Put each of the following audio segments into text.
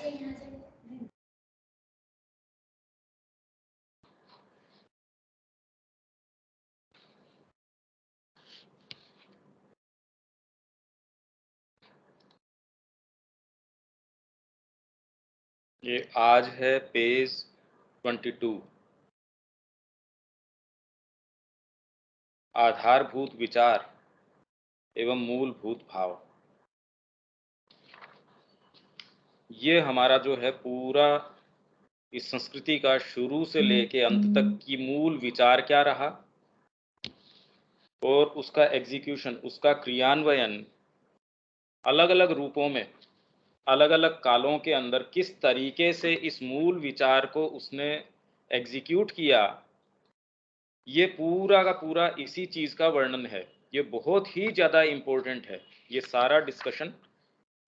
ये आज है पेज 22। आधारभूत विचार एवं मूलभूत भाव। ये हमारा जो है पूरा इस संस्कृति का शुरू से लेके अंत तक की मूल विचार क्या रहा और उसका एग्जीक्यूशन, उसका क्रियान्वयन अलग अलग रूपों में अलग अलग कालों के अंदर किस तरीके से इस मूल विचार को उसने एग्जीक्यूट किया, ये पूरा का पूरा इसी चीज़ का वर्णन है। ये बहुत ही ज़्यादा इम्पोर्टेंट है ये सारा डिस्कशन,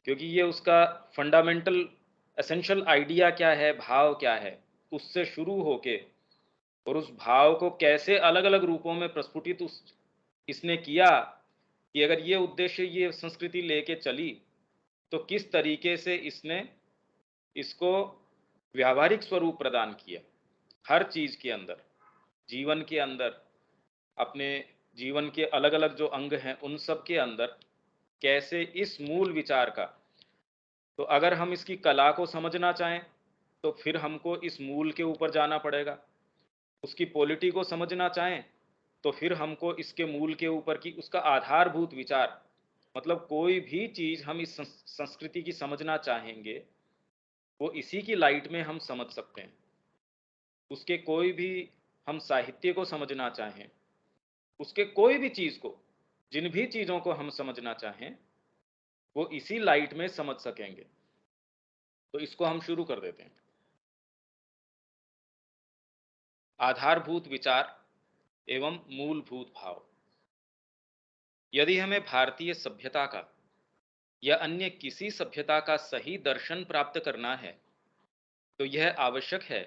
क्योंकि ये उसका फंडामेंटल एसेंशियल आइडिया क्या है, भाव क्या है, उससे शुरू होके और उस भाव को कैसे अलग अलग रूपों में प्रस्फुटित इसने किया कि अगर ये उद्देश्य ये संस्कृति लेके चली तो किस तरीके से इसने इसको व्यावहारिक स्वरूप प्रदान किया हर चीज़ के अंदर, जीवन के अंदर, अपने जीवन के अलग अलग जो अंग हैं उन सब के अंदर कैसे इस मूल विचार का, तो अगर हम इसकी कला को समझना चाहें तो फिर हमको इस मूल के ऊपर जाना पड़ेगा। उसकी पॉलिटी को समझना चाहें तो फिर हमको इसके मूल के ऊपर की उसका आधारभूत विचार, मतलब कोई भी चीज़ हम इस संस्कृति की समझना चाहेंगे वो इसी की लाइट में हम समझ सकते हैं। उसके कोई भी हम साहित्य को समझना चाहें, उसके कोई भी चीज़ को, जिन भी चीज़ों को हम समझना चाहें वो इसी लाइट में समझ सकेंगे। तो इसको हम शुरू कर देते हैं। आधारभूत विचार एवं मूलभूत भाव। यदि हमें भारतीय सभ्यता का या अन्य किसी सभ्यता का सही दर्शन प्राप्त करना है तो यह आवश्यक है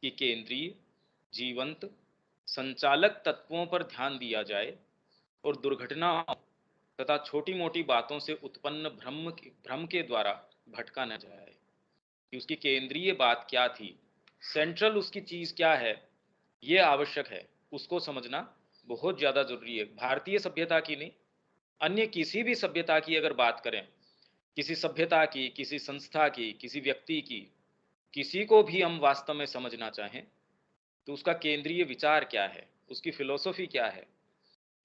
कि केंद्रीय, जीवंत, संचालक तत्वों पर ध्यान दिया जाए और दुर्घटनाओं तथा छोटी मोटी बातों से उत्पन्न भ्रम के द्वारा भटका न जाए कि उसकी केंद्रीय बात क्या थी, सेंट्रल उसकी चीज़ क्या है, ये आवश्यक है। उसको समझना बहुत ज़्यादा ज़रूरी है। भारतीय सभ्यता की नहीं, अन्य किसी भी सभ्यता की अगर बात करें, किसी सभ्यता की, किसी संस्था की, किसी व्यक्ति की, किसी को भी हम वास्तव में समझना चाहें तो उसका केंद्रीय विचार क्या है, उसकी फिलॉसफी क्या है,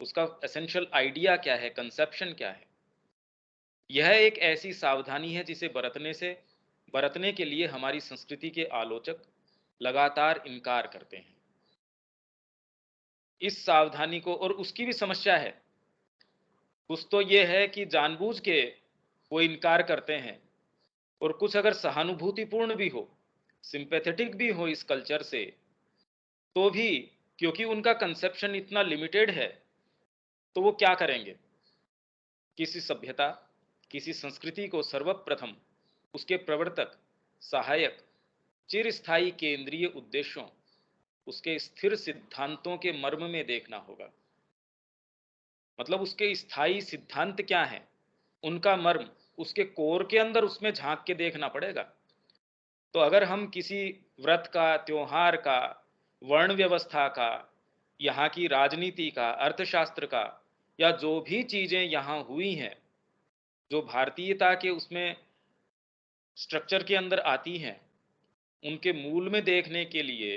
उसका एसेंशियल आइडिया क्या है, कंसेप्शन क्या है, यह एक ऐसी सावधानी है जिसे बरतने के लिए हमारी संस्कृति के आलोचक लगातार इनकार करते हैं। इस सावधानी को, और उसकी भी समस्या है, कुछ तो ये है कि जानबूझ के वो इनकार करते हैं, और कुछ अगर सहानुभूतिपूर्ण भी हो, सिंपैथेटिक भी हो इस कल्चर से, तो भी क्योंकि उनका कंसेप्शन इतना लिमिटेड है तो वो क्या करेंगे, किसी सभ्यता, किसी संस्कृति को सर्वप्रथम उसके प्रवर्तक, सहायक, चिरस्थायी केंद्रीय उद्देश्यों, उसके स्थिर सिद्धांतों के मर्म में देखना होगा। मतलब उसके स्थायी सिद्धांत क्या हैं, उनका मर्म, उसके कोर के अंदर उसमें झांक के देखना पड़ेगा। तो अगर हम किसी व्रत का, त्योहार का, वर्ण व्यवस्था का, यहाँ की राजनीति का, अर्थशास्त्र का, या जो भी चीज़ें यहाँ हुई हैं जो भारतीयता के उसमें स्ट्रक्चर के अंदर आती हैं, उनके मूल में देखने के लिए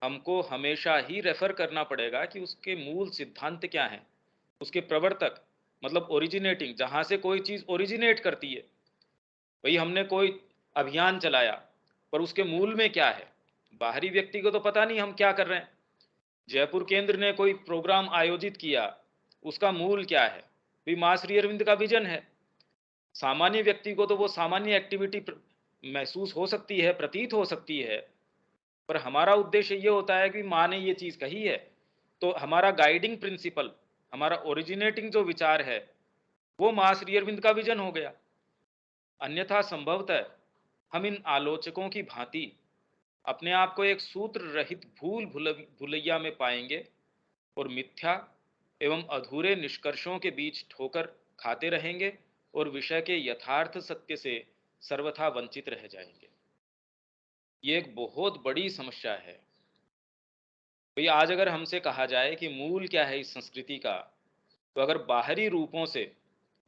हमको हमेशा ही रेफर करना पड़ेगा कि उसके मूल सिद्धांत क्या हैं, उसके प्रवर्तक, मतलब ओरिजिनेटिंग, जहाँ से कोई चीज़ ओरिजिनेट करती है। भाई हमने कोई अभियान चलाया पर उसके मूल में क्या है, बाहरी व्यक्ति को तो पता नहीं हम क्या कर रहे हैं। जयपुर केंद्र ने कोई प्रोग्राम आयोजित किया, उसका मूल क्या है, भाई मां श्री अरविंद का विजन है। सामान्य व्यक्ति को तो वो सामान्य एक्टिविटी महसूस हो सकती है, प्रतीत हो सकती है, पर हमारा उद्देश्य ये होता है कि माँ ने ये चीज़ कही है, तो हमारा गाइडिंग प्रिंसिपल, हमारा ओरिजिनेटिंग जो विचार है वो माँ श्री अरविंद का विजन हो गया। अन्यथा संभवतः हम इन आलोचकों की भांति अपने आप को एक सूत्र रहित भूलैया में पाएंगे और मिथ्या एवं अधूरे निष्कर्षों के बीच ठोकर खाते रहेंगे और विषय के यथार्थ सत्य से सर्वथा वंचित रह जाएंगे। ये एक बहुत बड़ी समस्या है। भाई आज अगर हमसे कहा जाए कि मूल क्या है इस संस्कृति का, तो अगर बाहरी रूपों से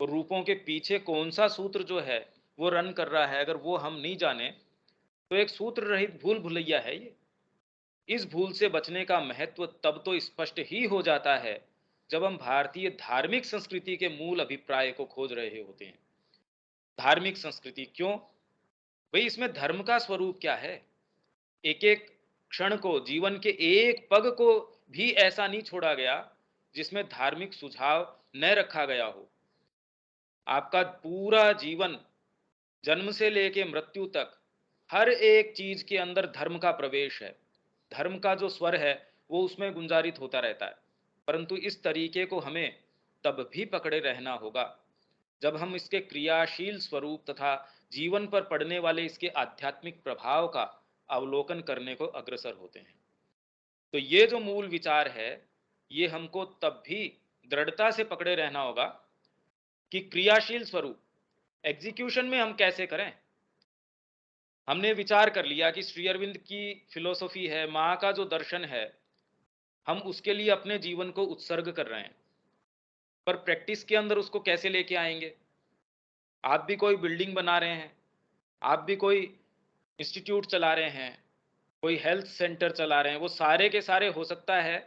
और रूपों के पीछे कौन सा सूत्र जो है वो रन कर रहा है, अगर वो हम नहीं जाने, तो एक सूत्र रहित भूल भुलैया है ये। इस भूल से बचने का महत्व तब तो स्पष्ट ही हो जाता है जब हम भारतीय धार्मिक संस्कृति के मूल अभिप्राय को खोज रहे होते हैं। धार्मिक संस्कृति क्यों? भाई इसमें धर्म का स्वरूप क्या है? एक एक क्षण को, जीवन के एक पग को भी ऐसा नहीं छोड़ा गया जिसमें धार्मिक सुझाव न रखा गया हो। आपका पूरा जीवन, जन्म से लेके मृत्यु तक, हर एक चीज के अंदर धर्म का प्रवेश है। धर्म का जो स्वर है वो उसमें गुंजारित होता रहता है। परंतु इस तरीके को हमें तब भी पकड़े रहना होगा जब हम इसके क्रियाशील स्वरूप तथा जीवन पर पड़ने वाले इसके आध्यात्मिक प्रभाव का अवलोकन करने को अग्रसर होते हैं। तो ये जो मूल विचार है, ये हमको तब भी दृढ़ता से पकड़े रहना होगा कि क्रियाशील स्वरूप एग्जीक्यूशन में हम कैसे करें। हमने विचार कर लिया कि श्री अरविंद की फिलोसॉफी है, माँ का जो दर्शन है, हम उसके लिए अपने जीवन को उत्सर्ग कर रहे हैं, पर प्रैक्टिस के अंदर उसको कैसे लेके आएंगे? आप भी कोई बिल्डिंग बना रहे हैं, आप भी कोई इंस्टीट्यूट चला रहे हैं, कोई हेल्थ सेंटर चला रहे हैं, वो सारे के सारे हो सकता है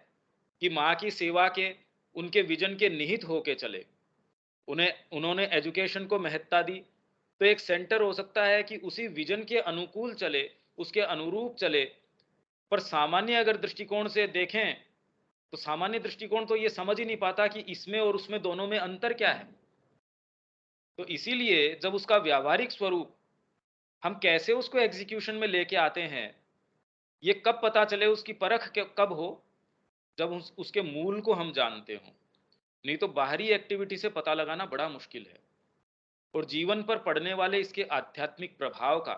कि माँ की सेवा के, उनके विजन के निहित होके चले। उन्हें उन्होंने एजुकेशन को महत्ता दी, तो एक सेंटर हो सकता है कि उसी विजन के अनुकूल चले, उसके अनुरूप चले। पर सामान्य अगर दृष्टिकोण से देखें, तो सामान्य दृष्टिकोण तो ये समझ ही नहीं पाता कि इसमें और उसमें दोनों में अंतर क्या है। तो इसीलिए जब उसका व्यावहारिक स्वरूप हम कैसे उसको एग्जीक्यूशन में लेके आते हैं, ये कब पता चले, उसकी परख कब हो? जब उसके मूल को हम जानते हों। नहीं तो बाहरी एक्टिविटी से पता लगाना बड़ा मुश्किल है। और जीवन पर पड़ने वाले इसके आध्यात्मिक प्रभाव का,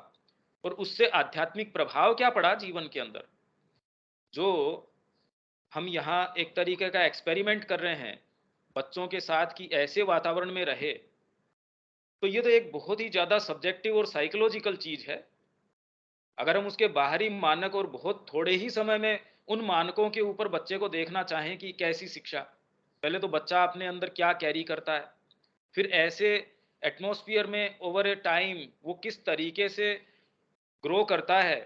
और उससे आध्यात्मिक प्रभाव क्या पड़ा जीवन के अंदर, जो हम यहाँ एक तरीके का एक्सपेरिमेंट कर रहे हैं बच्चों के साथ कि ऐसे वातावरण में रहे, तो ये तो एक बहुत ही ज़्यादा सब्जेक्टिव और साइकोलॉजिकल चीज़ है। अगर हम उसके बाहरी मानक और बहुत थोड़े ही समय में उन मानकों के ऊपर बच्चे को देखना चाहें कि कैसी शिक्षा, पहले तो बच्चा अपने अंदर क्या कैरी करता है, फिर ऐसे एटमॉस्फेयर में ओवर ए टाइम वो किस तरीके से ग्रो करता है,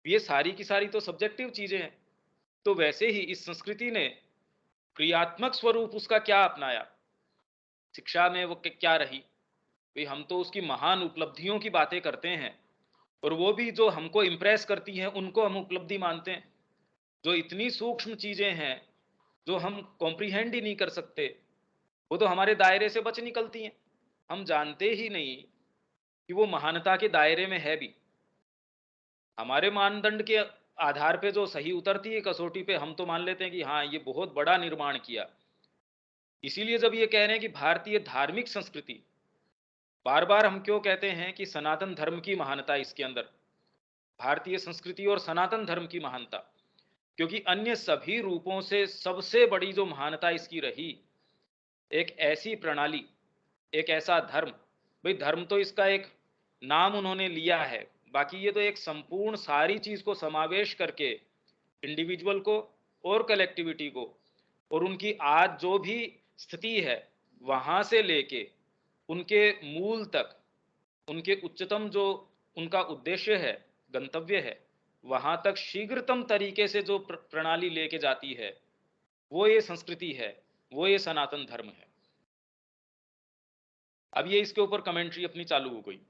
ये सारी की सारी तो सब्जेक्टिव चीज़ें हैं। तो वैसे ही इस संस्कृति ने क्रियात्मक स्वरूप उसका क्या अपनाया, शिक्षा में वो क्या रही। भाई हम तो उसकी महान उपलब्धियों की बातें करते हैं, और वो भी जो हमको इम्प्रेस करती हैं उनको हम उपलब्धि मानते हैं। जो इतनी सूक्ष्म चीजें हैं जो हम कॉम्प्रिहेंड ही नहीं कर सकते, वो तो हमारे दायरे से बच निकलती हैं। हम जानते ही नहीं कि वो महानता के दायरे में है भी। हमारे मानदंड के आधार पे जो सही उतरती है कसौटी पे, हम तो मान लेते हैं कि हाँ ये बहुत बड़ा निर्माण किया। इसीलिए जब ये कह रहे हैं कि भारतीय धार्मिक संस्कृति, बार बार हम क्यों कहते हैं कि सनातन धर्म की महानता इसके अंदर, भारतीय संस्कृति और सनातन धर्म की महानता, क्योंकि अन्य सभी रूपों से सबसे बड़ी जो महानता इसकी रही, एक ऐसी प्रणाली, एक ऐसा धर्म। भाई धर्म तो इसका एक नाम उन्होंने लिया है, बाकी ये तो एक संपूर्ण सारी चीज को समावेश करके इंडिविजुअल को और कलेक्टिविटी को, और उनकी आज जो भी स्थिति है वहां से लेके उनके मूल तक, उनके उच्चतम जो उनका उद्देश्य है, गंतव्य है, वहां तक शीघ्रतम तरीके से जो प्रणाली लेके जाती है, वो ये संस्कृति है, वो ये सनातन धर्म है। अब ये इसके ऊपर कमेंट्री अपनी चालू हो गई।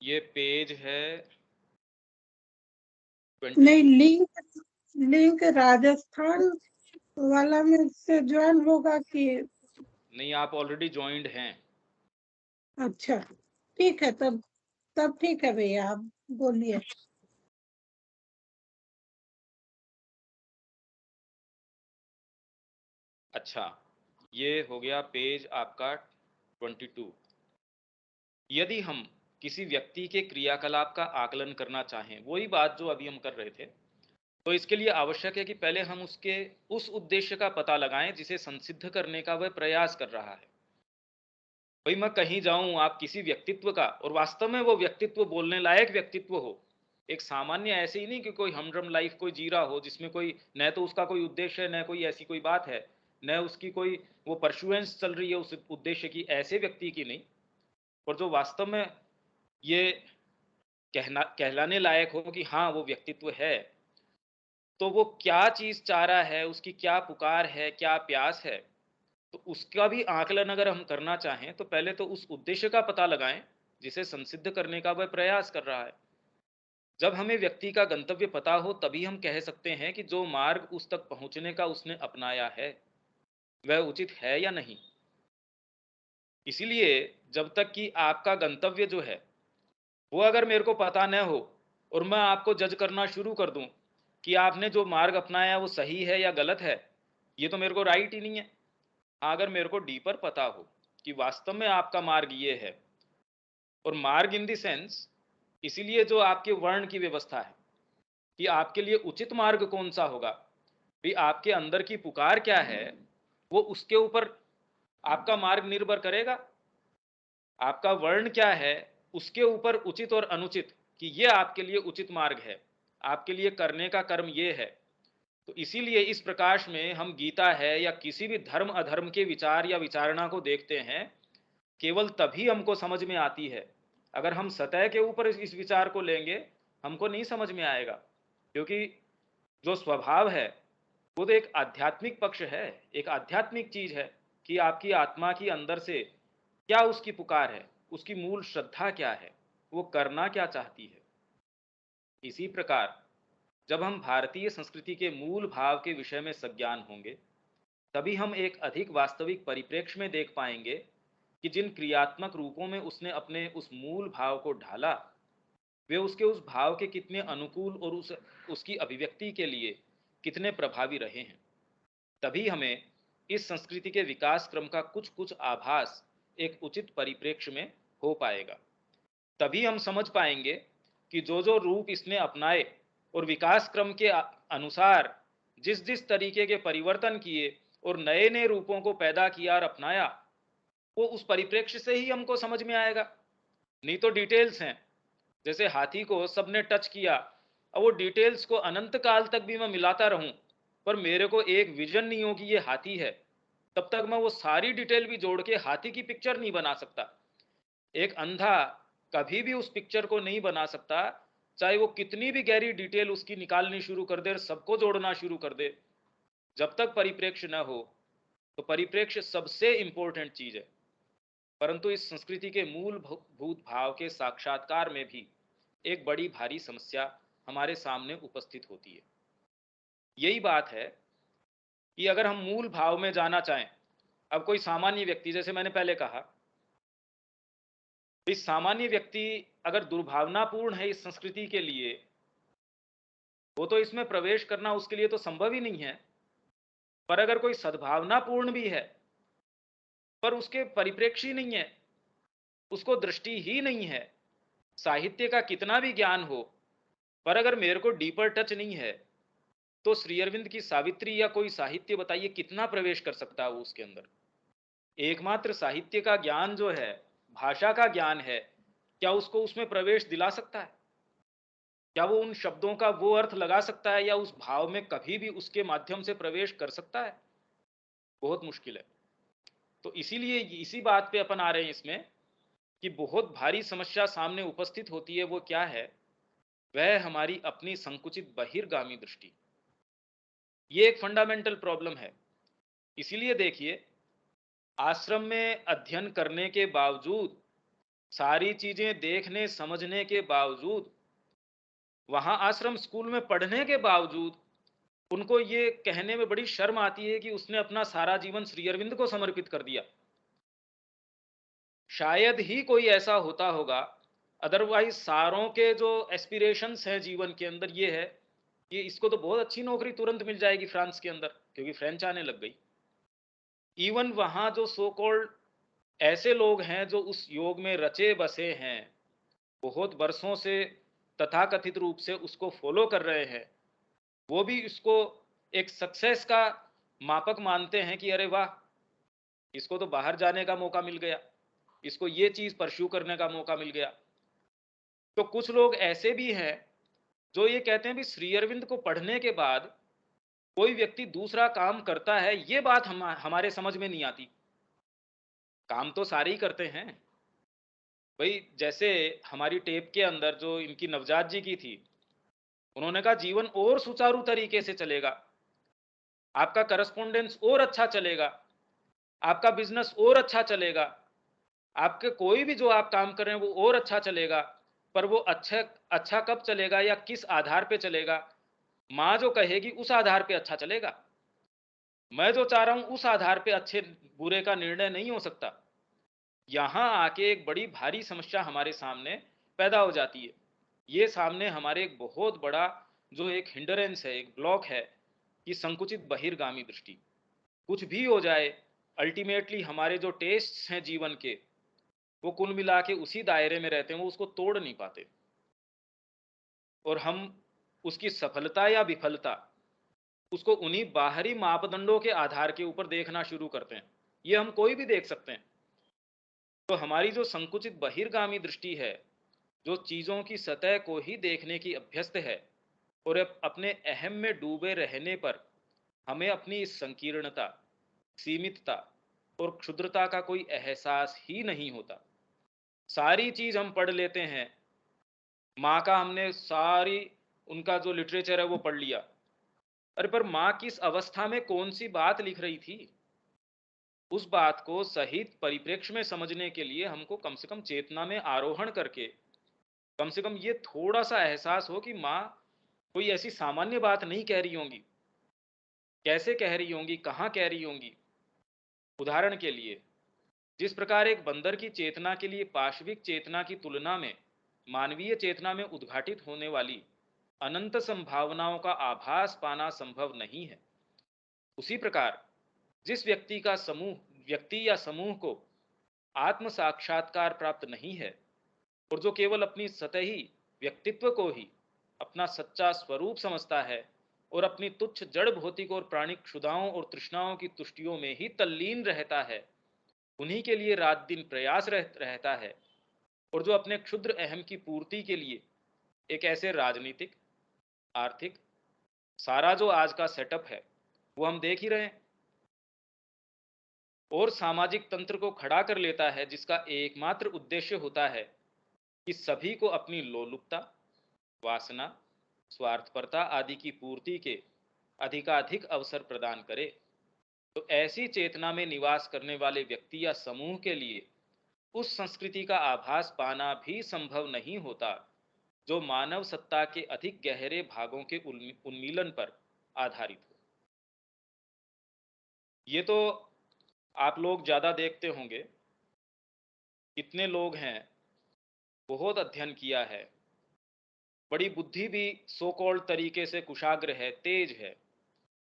ये पेज है 22। नहीं, लिंक लिंक राजस्थान वाला में से ज्वाइन होगा कि? नहीं, आप ऑलरेडी ज्वाइंड हैं। अच्छा ठीक है, तब ठीक है भैया, आप बोलिए। अच्छा, ये हो गया पेज आपका 22। यदि हम किसी व्यक्ति के क्रियाकलाप का आकलन करना चाहें, वही बात जो अभी हम कर रहे थे, तो इसके लिए आवश्यक है कि पहले हम उसके उस उद्देश्य का पता लगाएं जिसे संसिद्ध करने का वह प्रयास कर रहा है। भाई मैं कहीं जाऊं, आप किसी व्यक्तित्व का, और वास्तव में वो व्यक्तित्व बोलने लायक व्यक्तित्व हो, एक सामान्य ऐसे ही नहीं कि कोई हमड्रम लाइफ कोई जी रहा हो जिसमें कोई न तो उसका कोई उद्देश्य है, न कोई ऐसी कोई बात है, न उसकी कोई वो परसुएंस चल रही है उस उद्देश्य की, ऐसे व्यक्ति की नहीं। और जो वास्तव में ये कहलाने लायक हो कि हाँ वो व्यक्तित्व है, तो वो क्या चीज चाह रहा है, उसकी क्या पुकार है, क्या प्यास है, तो उसका भी आकलन अगर हम करना चाहें तो पहले तो उस उद्देश्य का पता लगाएं जिसे संसिद्ध करने का वह प्रयास कर रहा है। जब हमें व्यक्ति का गंतव्य पता हो तभी हम कह सकते हैं कि जो मार्ग उस तक पहुंचने का उसने अपनाया है वह उचित है या नहीं। इसीलिए जब तक कि आपका गंतव्य जो है वो अगर मेरे को पता न हो और मैं आपको जज करना शुरू कर दूं कि आपने जो मार्ग अपनाया वो सही है या गलत है, ये तो मेरे को राइट ही नहीं है। अगर मेरे को डीपर पता हो कि वास्तव में आपका मार्ग ये है, और मार्ग इन द सेंस इसीलिए जो आपके वर्ण की व्यवस्था है कि आपके लिए उचित मार्ग कौन सा होगा, भी आपके अंदर की पुकार क्या है, वो उसके ऊपर आपका मार्ग निर्भर करेगा। आपका वर्ण क्या है उसके ऊपर उचित और अनुचित, कि ये आपके लिए उचित मार्ग है, आपके लिए करने का कर्म ये है। तो इसीलिए इस प्रकाश में हम गीता है या किसी भी धर्म अधर्म के विचार या विचारणा को देखते हैं, केवल तभी हमको समझ में आती है। अगर हम सतह के ऊपर इस विचार को लेंगे हमको नहीं समझ में आएगा, क्योंकि जो स्वभाव है वो तो एक आध्यात्मिक पक्ष है, एक आध्यात्मिक चीज है कि आपकी आत्मा की अंदर से क्या उसकी पुकार है, उसकी मूल श्रद्धा क्या है, वो करना क्या चाहती है। इसी प्रकार जब हम भारतीय संस्कृति के मूल भाव के विषय में सज्ञान होंगे तभी हम एक अधिक वास्तविक परिप्रेक्ष्य में देख पाएंगे कि जिन क्रियात्मक रूपों में उसने अपने उस मूल भाव को ढाला वे उसके उस भाव के कितने अनुकूल और उसकी अभिव्यक्ति के लिए कितने प्रभावी रहे हैं। तभी हमें इस संस्कृति के विकास क्रम का कुछ कुछ आभास एक उचित परिप्रेक्ष्य में हो पाएगा। तभी हम समझ पाएंगे कि जो रूप इसने अपनाए और विकास क्रम के अनुसार जिस जिस तरीके के परिवर्तन किए और नए नए रूपों को पैदा किया और अपनाया, वो उस परिप्रेक्ष्य से ही हमको समझ में आएगा। नहीं तो डिटेल्स हैं, जैसे हाथी को सबने टच किया, अब वो डिटेल्स को अनंत काल तक भी मैं मिलाता रहूं पर मेरे को एक विजन नहीं हो कि ये हाथी है, तब तक मैं वो सारी डिटेल भी जोड़ के हाथी की पिक्चर नहीं बना सकता। एक अंधा कभी भी उस पिक्चर को नहीं बना सकता, चाहे वो कितनी भी गहरी डिटेल उसकी निकालनी शुरू कर दे, सबको जोड़ना शुरू कर दे। जब तक परिप्रेक्ष्य न हो तो परिप्रेक्ष्य सबसे इंपॉर्टेंट चीज है। परंतु इस संस्कृति के मूल भूत भाव के साक्षात्कार में भी एक बड़ी भारी समस्या हमारे सामने उपस्थित होती है। यही बात है कि अगर हम मूल भाव में जाना चाहें, अब कोई सामान्य व्यक्ति, जैसे मैंने पहले कहा, इस सामान्य व्यक्ति अगर दुर्भावनापूर्ण है इस संस्कृति के लिए, वो तो इसमें प्रवेश करना उसके लिए तो संभव ही नहीं है। पर अगर कोई सद्भावनापूर्ण भी है पर उसके परिप्रेक्ष्य ही नहीं है, उसको दृष्टि ही नहीं है, साहित्य का कितना भी ज्ञान हो, पर अगर मेरे को डीपर टच नहीं है, तो श्री अरविंद की सावित्री या कोई साहित्य बताइए कितना प्रवेश कर सकता है वो उसके अंदर। एकमात्र साहित्य का ज्ञान जो है, भाषा का ज्ञान है, क्या उसको उसमें प्रवेश दिला सकता है? क्या वो उन शब्दों का वो अर्थ लगा सकता है या उस भाव में कभी भी उसके माध्यम से प्रवेश कर सकता है? बहुत मुश्किल है। तो इसीलिए इसी बात पे अपन आ रहे हैं इसमें कि बहुत भारी समस्या सामने उपस्थित होती है। वो क्या है? वह हमारी अपनी संकुचित बहिर्गामी दृष्टि। ये एक फंडामेंटल प्रॉब्लम है। इसीलिए देखिए, आश्रम में अध्ययन करने के बावजूद, सारी चीजें देखने समझने के बावजूद, वहां आश्रम स्कूल में पढ़ने के बावजूद उनको ये कहने में बड़ी शर्म आती है कि उसने अपना सारा जीवन श्री अरविंद को समर्पित कर दिया। शायद ही कोई ऐसा होता होगा, अदरवाइज सारों के जो एस्पिरेशंस हैं जीवन के अंदर ये है कि इसको तो बहुत अच्छी नौकरी तुरंत मिल जाएगी फ्रांस के अंदर, क्योंकि फ्रेंच आने लग गई। इवन वहां जो सो कॉल्ड ऐसे लोग हैं जो उस योग में रचे बसे हैं, बहुत वर्षों से तथाकथित रूप से उसको फॉलो कर रहे हैं। वो भी इसको एक सक्सेस का मापक मानते हैं कि अरे वाह, इसको तो बाहर जाने का मौका मिल गया, इसको ये चीज परस्यू करने का मौका मिल गया। तो कुछ लोग ऐसे भी हैं जो ये कहते हैं भी श्री अरविंद को पढ़ने के बाद कोई व्यक्ति दूसरा काम करता है, ये बात हमारे समझ में नहीं आती। काम तो सारे ही करते हैं भाई। जैसे हमारी टेप के अंदर जो इनकी नवजात जी की थी, उन्होंने कहा जीवन और सुचारू तरीके से चलेगा, आपका करस्पॉन्डेंस और अच्छा चलेगा, आपका बिजनेस और अच्छा चलेगा, आपके कोई भी जो आप काम कर रहे हैं वो और अच्छा चलेगा। पर वो अच्छा अच्छा कब चलेगा या किस आधार पे चलेगा? माँ जो कहेगी उस आधार पे अच्छा चलेगा। मैं जो चाह रहा हूं उस आधार पे अच्छे बुरे का निर्णय नहीं हो सकता। यहां आके एक बड़ी भारी समस्या हमारे सामने पैदा हो जाती है। ये सामने हमारे एक बहुत बड़ा जो एक हिंडरेंस है, एक ब्लॉक है कि संकुचित बहिर्गामी दृष्टि। कुछ भी हो जाए, अल्टीमेटली हमारे जो टेस्ट हैं जीवन के, वो कुल मिला के उसी दायरे में रहते हैं, वो उसको तोड़ नहीं पाते। और हम उसकी सफलता या विफलता उसको उन्हीं बाहरी मापदंडों के आधार के ऊपर देखना शुरू करते हैं। ये हम कोई भी देख सकते हैं। तो हमारी जो संकुचित बहिर्गामी दृष्टि है, जो चीजों की सतह को ही देखने की अभ्यस्त है, और अपने अहम में डूबे रहने पर हमें अपनी इस संकीर्णता, सीमितता और क्षुद्रता का कोई एहसास ही नहीं होता। सारी चीज हम पढ़ लेते हैं, माँ का हमने सारी उनका जो लिटरेचर है वो पढ़ लिया। अरे पर माँ किस अवस्था में कौन सी बात लिख रही थी, उस बात को सही परिप्रेक्ष्य में समझने के लिए हमको कम से कम चेतना में आरोहण करके कम से कम ये थोड़ा सा एहसास हो कि माँ कोई ऐसी सामान्य बात नहीं कह रही होंगी, कैसे कह रही होंगी, कहाँ कह रही होंगी। उदाहरण के लिए, जिस प्रकार एक बंदर की चेतना के लिए पाशविक चेतना की तुलना में मानवीय चेतना में उद्घाटित होने वाली अनंत संभावनाओं का आभास पाना संभव नहीं है, उसी प्रकार जिस व्यक्ति या समूह को आत्म साक्षात्कार प्राप्त नहीं है और जो केवल अपनी सतही व्यक्तित्व को ही अपना सच्चा स्वरूप समझता है और अपनी तुच्छ जड़ भौतिक और प्राणिक क्षुधाओं और तृष्णाओं की तुष्टियों में ही तल्लीन रहता है, उन्हीं के लिए रात दिन प्रयास रहता है। और जो अपने क्षुद्र अहम की पूर्ति के लिए एक ऐसे राजनीतिक, आर्थिक, सारा जो आज का सेटअप है वो हम देख ही रहे हैं, और सामाजिक तंत्र को खड़ा कर लेता है, जिसका एकमात्र उद्देश्य होता है कि सभी को अपनी लोलुपता, वासना, स्वार्थपरता आदि की पूर्ति के अधिकाधिक अवसर प्रदान करे। तो ऐसी चेतना में निवास करने वाले व्यक्ति या समूह के लिए उस संस्कृति का आभास पाना भी संभव नहीं होता जो मानव सत्ता के अधिक गहरे भागों के उन्मीलन पर आधारित हो। ये तो आप लोग ज्यादा देखते होंगे, कितने लोग हैं, बहुत अध्ययन किया है, बड़ी बुद्धि भी सो कॉल्ड तरीके से कुशाग्र है, तेज है,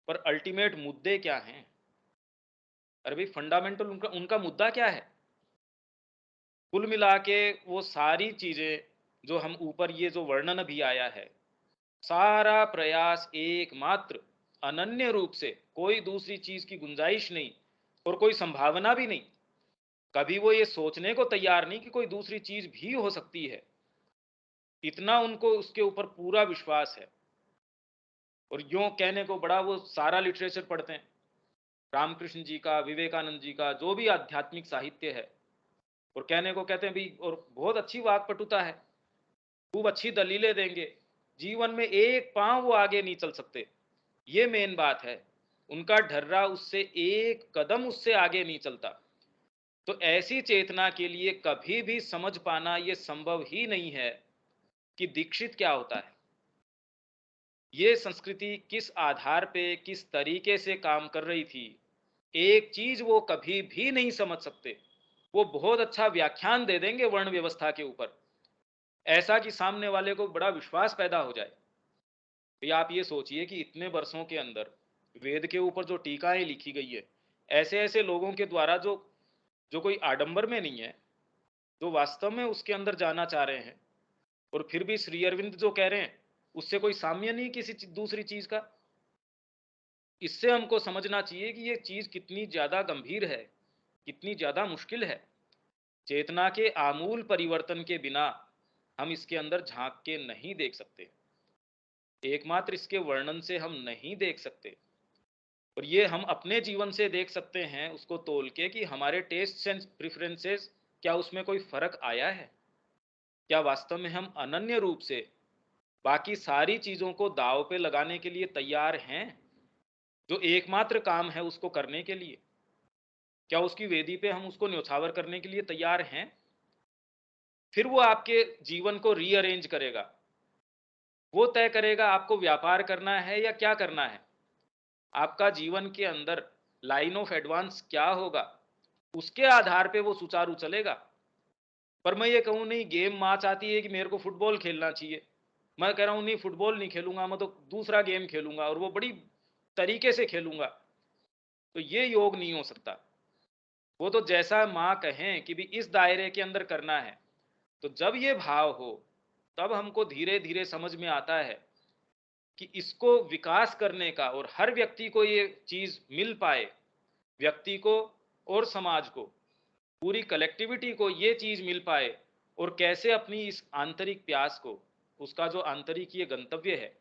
पर अल्टीमेट मुद्दे क्या हैं? अरे भाई, फंडामेंटल उनका उनका मुद्दा क्या है? कुल मिला के वो सारी चीजें जो हम ऊपर ये जो वर्णन भी आया है, सारा प्रयास एकमात्र अनन्य रूप से, कोई दूसरी चीज की गुंजाइश नहीं और कोई संभावना भी नहीं। कभी वो ये सोचने को तैयार नहीं कि कोई दूसरी चीज भी हो सकती है। इतना उनको उसके ऊपर पूरा विश्वास है। और यूं कहने को बड़ा वो सारा लिटरेचर पढ़ते हैं, रामकृष्ण जी का, विवेकानंद जी का, जो भी आध्यात्मिक साहित्य है, और कहने को कहते हैं भी, और बहुत अच्छी वाक्पटुता है, खूब अच्छी दलीलें देंगे, जीवन में एक पांव वो आगे नहीं चल सकते, ये मेन बात है। उनका ढर्रा उससे एक कदम उससे आगे नहीं चलता। तो ऐसी चेतना के लिए कभी भी समझ पाना यह संभव ही नहीं है कि दीक्षित क्या होता है, ये संस्कृति किस आधार पे किस तरीके से काम कर रही थी, एक चीज वो कभी भी नहीं समझ सकते। वो बहुत अच्छा व्याख्यान दे देंगे वर्ण व्यवस्था के ऊपर, ऐसा कि सामने वाले को बड़ा विश्वास पैदा हो जाए। तो आप ये सोचिए कि इतने वर्षों के अंदर वेद के ऊपर जो टीकाएं लिखी गई है, ऐसे ऐसे लोगों के द्वारा जो जो कोई आडंबर में नहीं है, जो वास्तव में उसके अंदर जाना चाह रहे हैं। और फिर भी श्री अरविंद जो कह रहे हैं, उससे कोई साम्य नहीं किसी दूसरी चीज का। इससे हमको समझना चाहिए कि ये चीज कितनी ज्यादा गंभीर है, कितनी ज्यादा मुश्किल है। चेतना के आमूल परिवर्तन के बिना हम इसके अंदर झांक के नहीं देख सकते, एकमात्र इसके वर्णन से हम नहीं देख सकते। और ये हम अपने जीवन से देख सकते हैं, उसको तोल के कि हमारे टेस्ट एंड प्रेफरेंसेस, क्या उसमें कोई फर्क आया है? क्या वास्तव में हम अनन्य रूप से बाकी सारी चीजों को दांव पे लगाने के लिए तैयार हैं, जो एकमात्र काम है उसको करने के लिए? क्या उसकी वेदी पे हम उसको न्योछावर करने के लिए तैयार हैं? फिर वो आपके जीवन को रीअरेंज करेगा, वो तय करेगा आपको व्यापार करना है या क्या करना है। आपका जीवन के अंदर लाइन ऑफ एडवांस क्या होगा, उसके आधार पे वो सुचारू चलेगा। पर मैं ये कहूँ नहीं, गेम माँ चाहती है कि मेरे को फुटबॉल खेलना चाहिए, मैं कह रहा हूँ नहीं फुटबॉल नहीं खेलूंगा, मैं तो दूसरा गेम खेलूंगा और वो बड़ी तरीके से खेलूंगा, तो ये योग नहीं हो सकता। वो तो जैसा माँ कहें कि भी इस दायरे के अंदर करना है। तो जब ये भाव हो, तब हमको धीरे धीरे समझ में आता है कि इसको विकास करने का, और हर व्यक्ति को ये चीज मिल पाए, व्यक्ति को और समाज को, पूरी कलेक्टिविटी को ये चीज मिल पाए, और कैसे अपनी इस आंतरिक प्यास को, उसका जो आंतरिक ये गंतव्य है,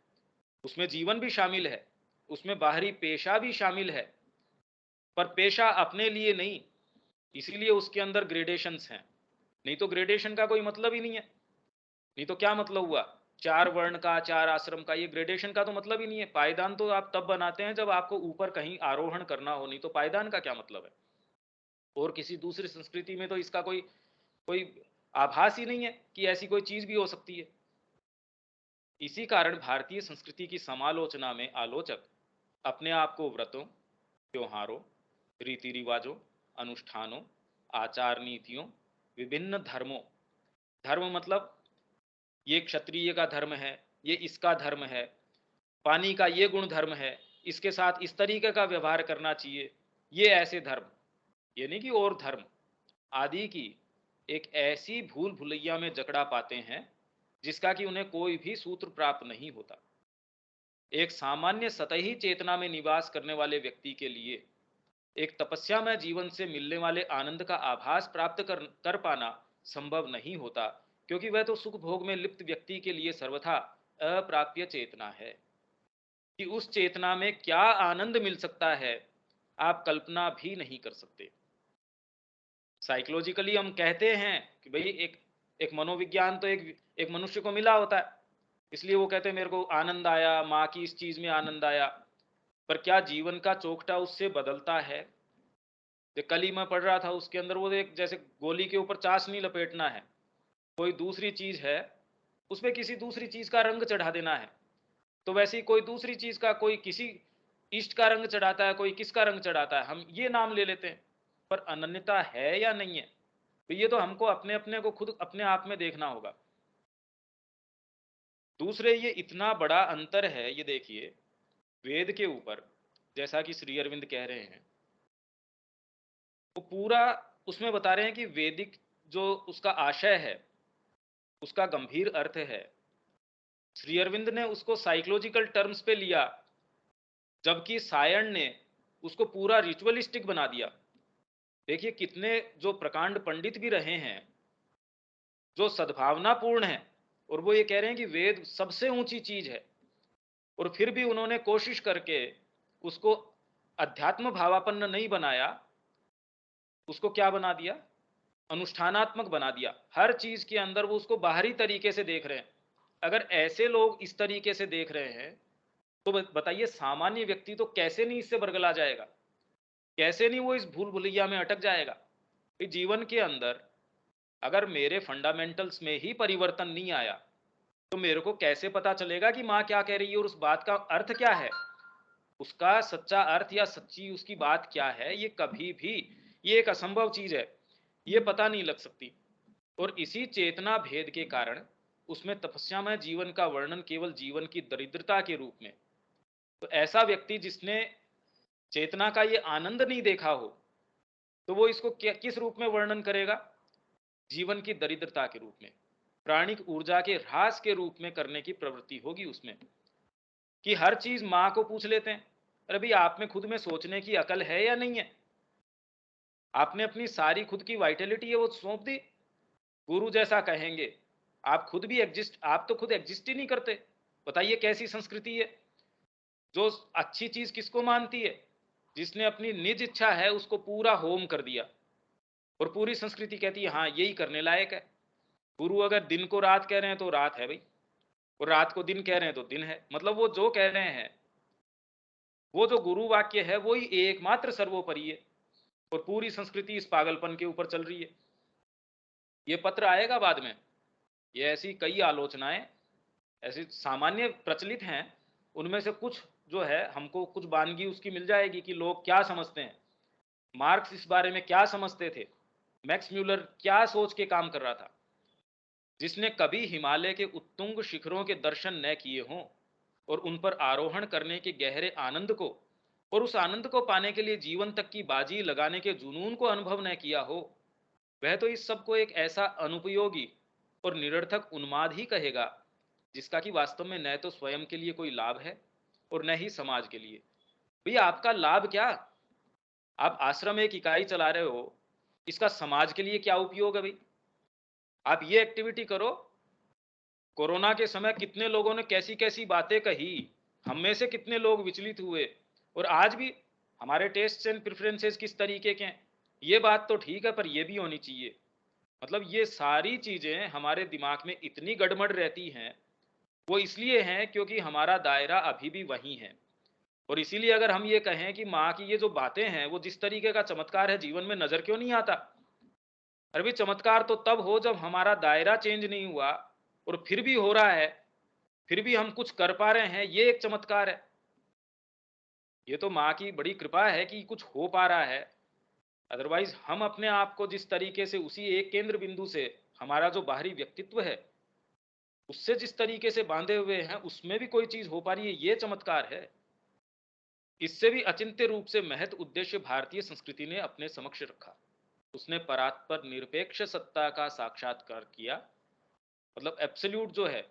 उसमें जीवन भी शामिल है, उसमें बाहरी पेशा भी शामिल है, पर पेशा अपने लिए नहीं, इसीलिए उसके अंदर ग्रेडेशंस हैं। नहीं तो ग्रेडेशन का कोई मतलब ही नहीं है। नहीं तो क्या मतलब हुआ, चार वर्ण का, चार आश्रम का, ये ग्रेडेशन का तो मतलब ही नहीं है। पायदान तो आप तब बनाते हैं जब आपको ऊपर कहीं आरोहण करना हो, नहीं तो पायदान का क्या मतलब है। और किसी दूसरी संस्कृति में तो इसका कोई कोई आभास ही नहीं है कि ऐसी कोई चीज भी हो सकती है। इसी कारण भारतीय संस्कृति की समालोचना में आलोचक अपने आप को व्रतों, त्योहारों, रीति रिवाजों, अनुष्ठानों, आचार नीतियों, विभिन्न धर्मों, धर्म मतलब ये क्षत्रिय का धर्म है, ये इसका धर्म है, पानी का ये गुण धर्म है, इसके साथ इस तरीके का व्यवहार करना चाहिए, ये ऐसे धर्म, ये नहीं कि और धर्म आदि की एक ऐसी भूल भुलैया में जकड़ा पाते हैं जिसका कि उन्हें कोई भी सूत्र प्राप्त नहीं होता। एक सामान्य सतही चेतना में निवास करने वाले व्यक्ति के लिए एक तपस्या में जीवन से मिलने वाले आनंद का आभास प्राप्त कर पाना संभव नहीं होता, क्योंकि वह तो सुख भोग में लिप्त व्यक्ति के लिए सर्वथा अप्राप्य चेतना है। कि उस चेतना में क्या आनंद मिल सकता है, आप कल्पना भी नहीं कर सकते। साइकोलॉजिकली हम कहते हैं कि भाई एक एक मनोविज्ञान तो एक मनुष्य को मिला होता है, इसलिए वो कहते हैं मेरे को आनंद आया, माँ की इस चीज में आनंद आया। पर क्या जीवन का चौखटा उससे बदलता है? जो कल ही मैं पढ़ रहा था, उसके अंदर वो एक जैसे गोली के ऊपर चाशनी लपेटना है, कोई दूसरी चीज है, उसमें किसी दूसरी चीज का रंग चढ़ा देना है। तो वैसे ही कोई दूसरी चीज का, कोई किसी इष्ट का रंग चढ़ाता है, कोई किसका रंग चढ़ाता है, हम ये नाम ले लेते हैं। पर अनन्यता है या नहीं है, तो ये तो हमको अपने अपने को खुद अपने आप में देखना होगा। दूसरे, ये इतना बड़ा अंतर है, ये देखिए वेद के ऊपर, जैसा कि श्री अरविंद कह रहे हैं, वो पूरा उसमें बता रहे हैं कि वैदिक जो उसका आशय है, उसका गंभीर अर्थ है, श्री अरविंद ने उसको साइकोलॉजिकल टर्म्स पे लिया, जबकि सायण ने उसको पूरा रिचुअलिस्टिक बना दिया। देखिए कितने जो प्रकांड पंडित भी रहे हैं, जो सद्भावनापूर्ण है, और वो ये कह रहे हैं कि वेद सबसे ऊंची चीज है, और फिर भी उन्होंने कोशिश करके उसको अध्यात्म भावापन्न नहीं बनाया, उसको क्या बना दिया, अनुष्ठानात्मक बना दिया। हर चीज के अंदर वो उसको बाहरी तरीके से देख रहे हैं। अगर ऐसे लोग इस तरीके से देख रहे हैं, तो बताइए सामान्य व्यक्ति तो कैसे नहीं इससे बरगला जाएगा, कैसे नहीं वो इस भूल भुलैया में अटक जाएगा। कि जीवन के अंदर अगर मेरे फंडामेंटल्स में ही परिवर्तन नहीं आया, तो मेरे को कैसे पता चलेगा कि माँ क्या कह रही है और उस बात का अर्थ क्या है, उसका सच्चा अर्थ या सच्ची उसकी बात क्या है, ये कभी भी, ये एक असंभव चीज है, ये पता नहीं लग सकती। और इसी चेतना भेद के कारण उसमें तपस्या में जीवन का वर्णन केवल जीवन की दरिद्रता के रूप में। तो ऐसा व्यक्ति जिसने चेतना का ये आनंद नहीं देखा हो, तो वो इसको किस रूप में वर्णन करेगा? जीवन की दरिद्रता के रूप में, प्राणिक ऊर्जा के ह्रास के रूप में करने की प्रवृत्ति होगी उसमें, कि हर चीज माँ को पूछ लेते हैं। अरे भाई, आप में खुद में सोचने की अकल है या नहीं है? आपने अपनी सारी खुद की वाइटलिटी है वो सौंप दी, गुरु जैसा कहेंगे। आप खुद भी एग्जिस्ट, आप तो खुद एग्जिस्ट ही नहीं करते। बताइए कैसी संस्कृति है? जो अच्छी चीज किसको मानती है? जिसने अपनी निज इच्छा है उसको पूरा होम कर दिया, और पूरी संस्कृति कहती है हाँ यही करने लायक है। गुरु अगर दिन को रात कह रहे हैं तो रात है भाई, और रात को दिन कह रहे हैं तो दिन है। मतलब वो जो कह रहे हैं, वो जो गुरु वाक्य है वो ही एकमात्र सर्वोपरि है, और पूरी संस्कृति इस पागलपन के ऊपर चल रही है। ये पत्र आएगा बाद में, ये ऐसी कई आलोचनाएं ऐसी सामान्य प्रचलित हैं, उनमें से कुछ जो है हमको कुछ वानगी उसकी मिल जाएगी कि लोग क्या समझते हैं, मार्क्स इस बारे में क्या समझते थे, मैक्स म्यूलर क्या सोच के काम कर रहा था, जिसने कभी हिमालय के उत्तुंग शिखरों के दर्शन न किए हों और उन पर आरोहण करने के गहरे आनंद को और उस आनंद को पाने के लिए जीवन तक की बाजी लगाने के जुनून को अनुभव न किया हो, वह तो इस सब को एक ऐसा अनुपयोगी और निरर्थक उन्माद ही कहेगा, जिसका कि वास्तव में न तो स्वयं के लिए कोई लाभ है और न ही समाज के लिए। भैया आपका लाभ क्या? आप आश्रम एक इकाई चला रहे हो, इसका समाज के लिए क्या उपयोग है भाई? आप ये एक्टिविटी करो। कोरोना के समय कितने लोगों ने कैसी कैसी बातें कही, हम में से कितने लोग विचलित हुए, और आज भी हमारे टेस्ट एंड प्रेफरेंसेस किस तरीके के हैं, ये बात तो ठीक है, पर ये भी होनी चाहिए। मतलब ये सारी चीजें हमारे दिमाग में इतनी गड़बड़ रहती हैं, वो इसलिए हैं क्योंकि हमारा दायरा अभी भी वही है। और इसीलिए अगर हम ये कहें कि माँ की ये जो बातें हैं वो जिस तरीके का चमत्कार है जीवन में नजर क्यों नहीं आता? अरे भाई, चमत्कार तो तब हो जब हमारा दायरा चेंज नहीं हुआ, और फिर भी हो रहा है, फिर भी हम कुछ कर पा रहे हैं, ये एक चमत्कार है। ये तो माँ की बड़ी कृपा है कि कुछ हो पा रहा है। अदरवाइज हम अपने आप को जिस तरीके से उसी एक केंद्र बिंदु से, हमारा जो बाहरी व्यक्तित्व है उससे जिस तरीके से बांधे हुए हैं, उसमें भी कोई चीज हो पा रही है, ये चमत्कार है। इससे भी अचिंत्य रूप से महत उद्देश्य भारतीय संस्कृति ने अपने समक्ष रखा। उसने परात्पर निरपेक्ष सत्ता का साक्षात्कार किया, मतलब एब्सोल्यूट जो है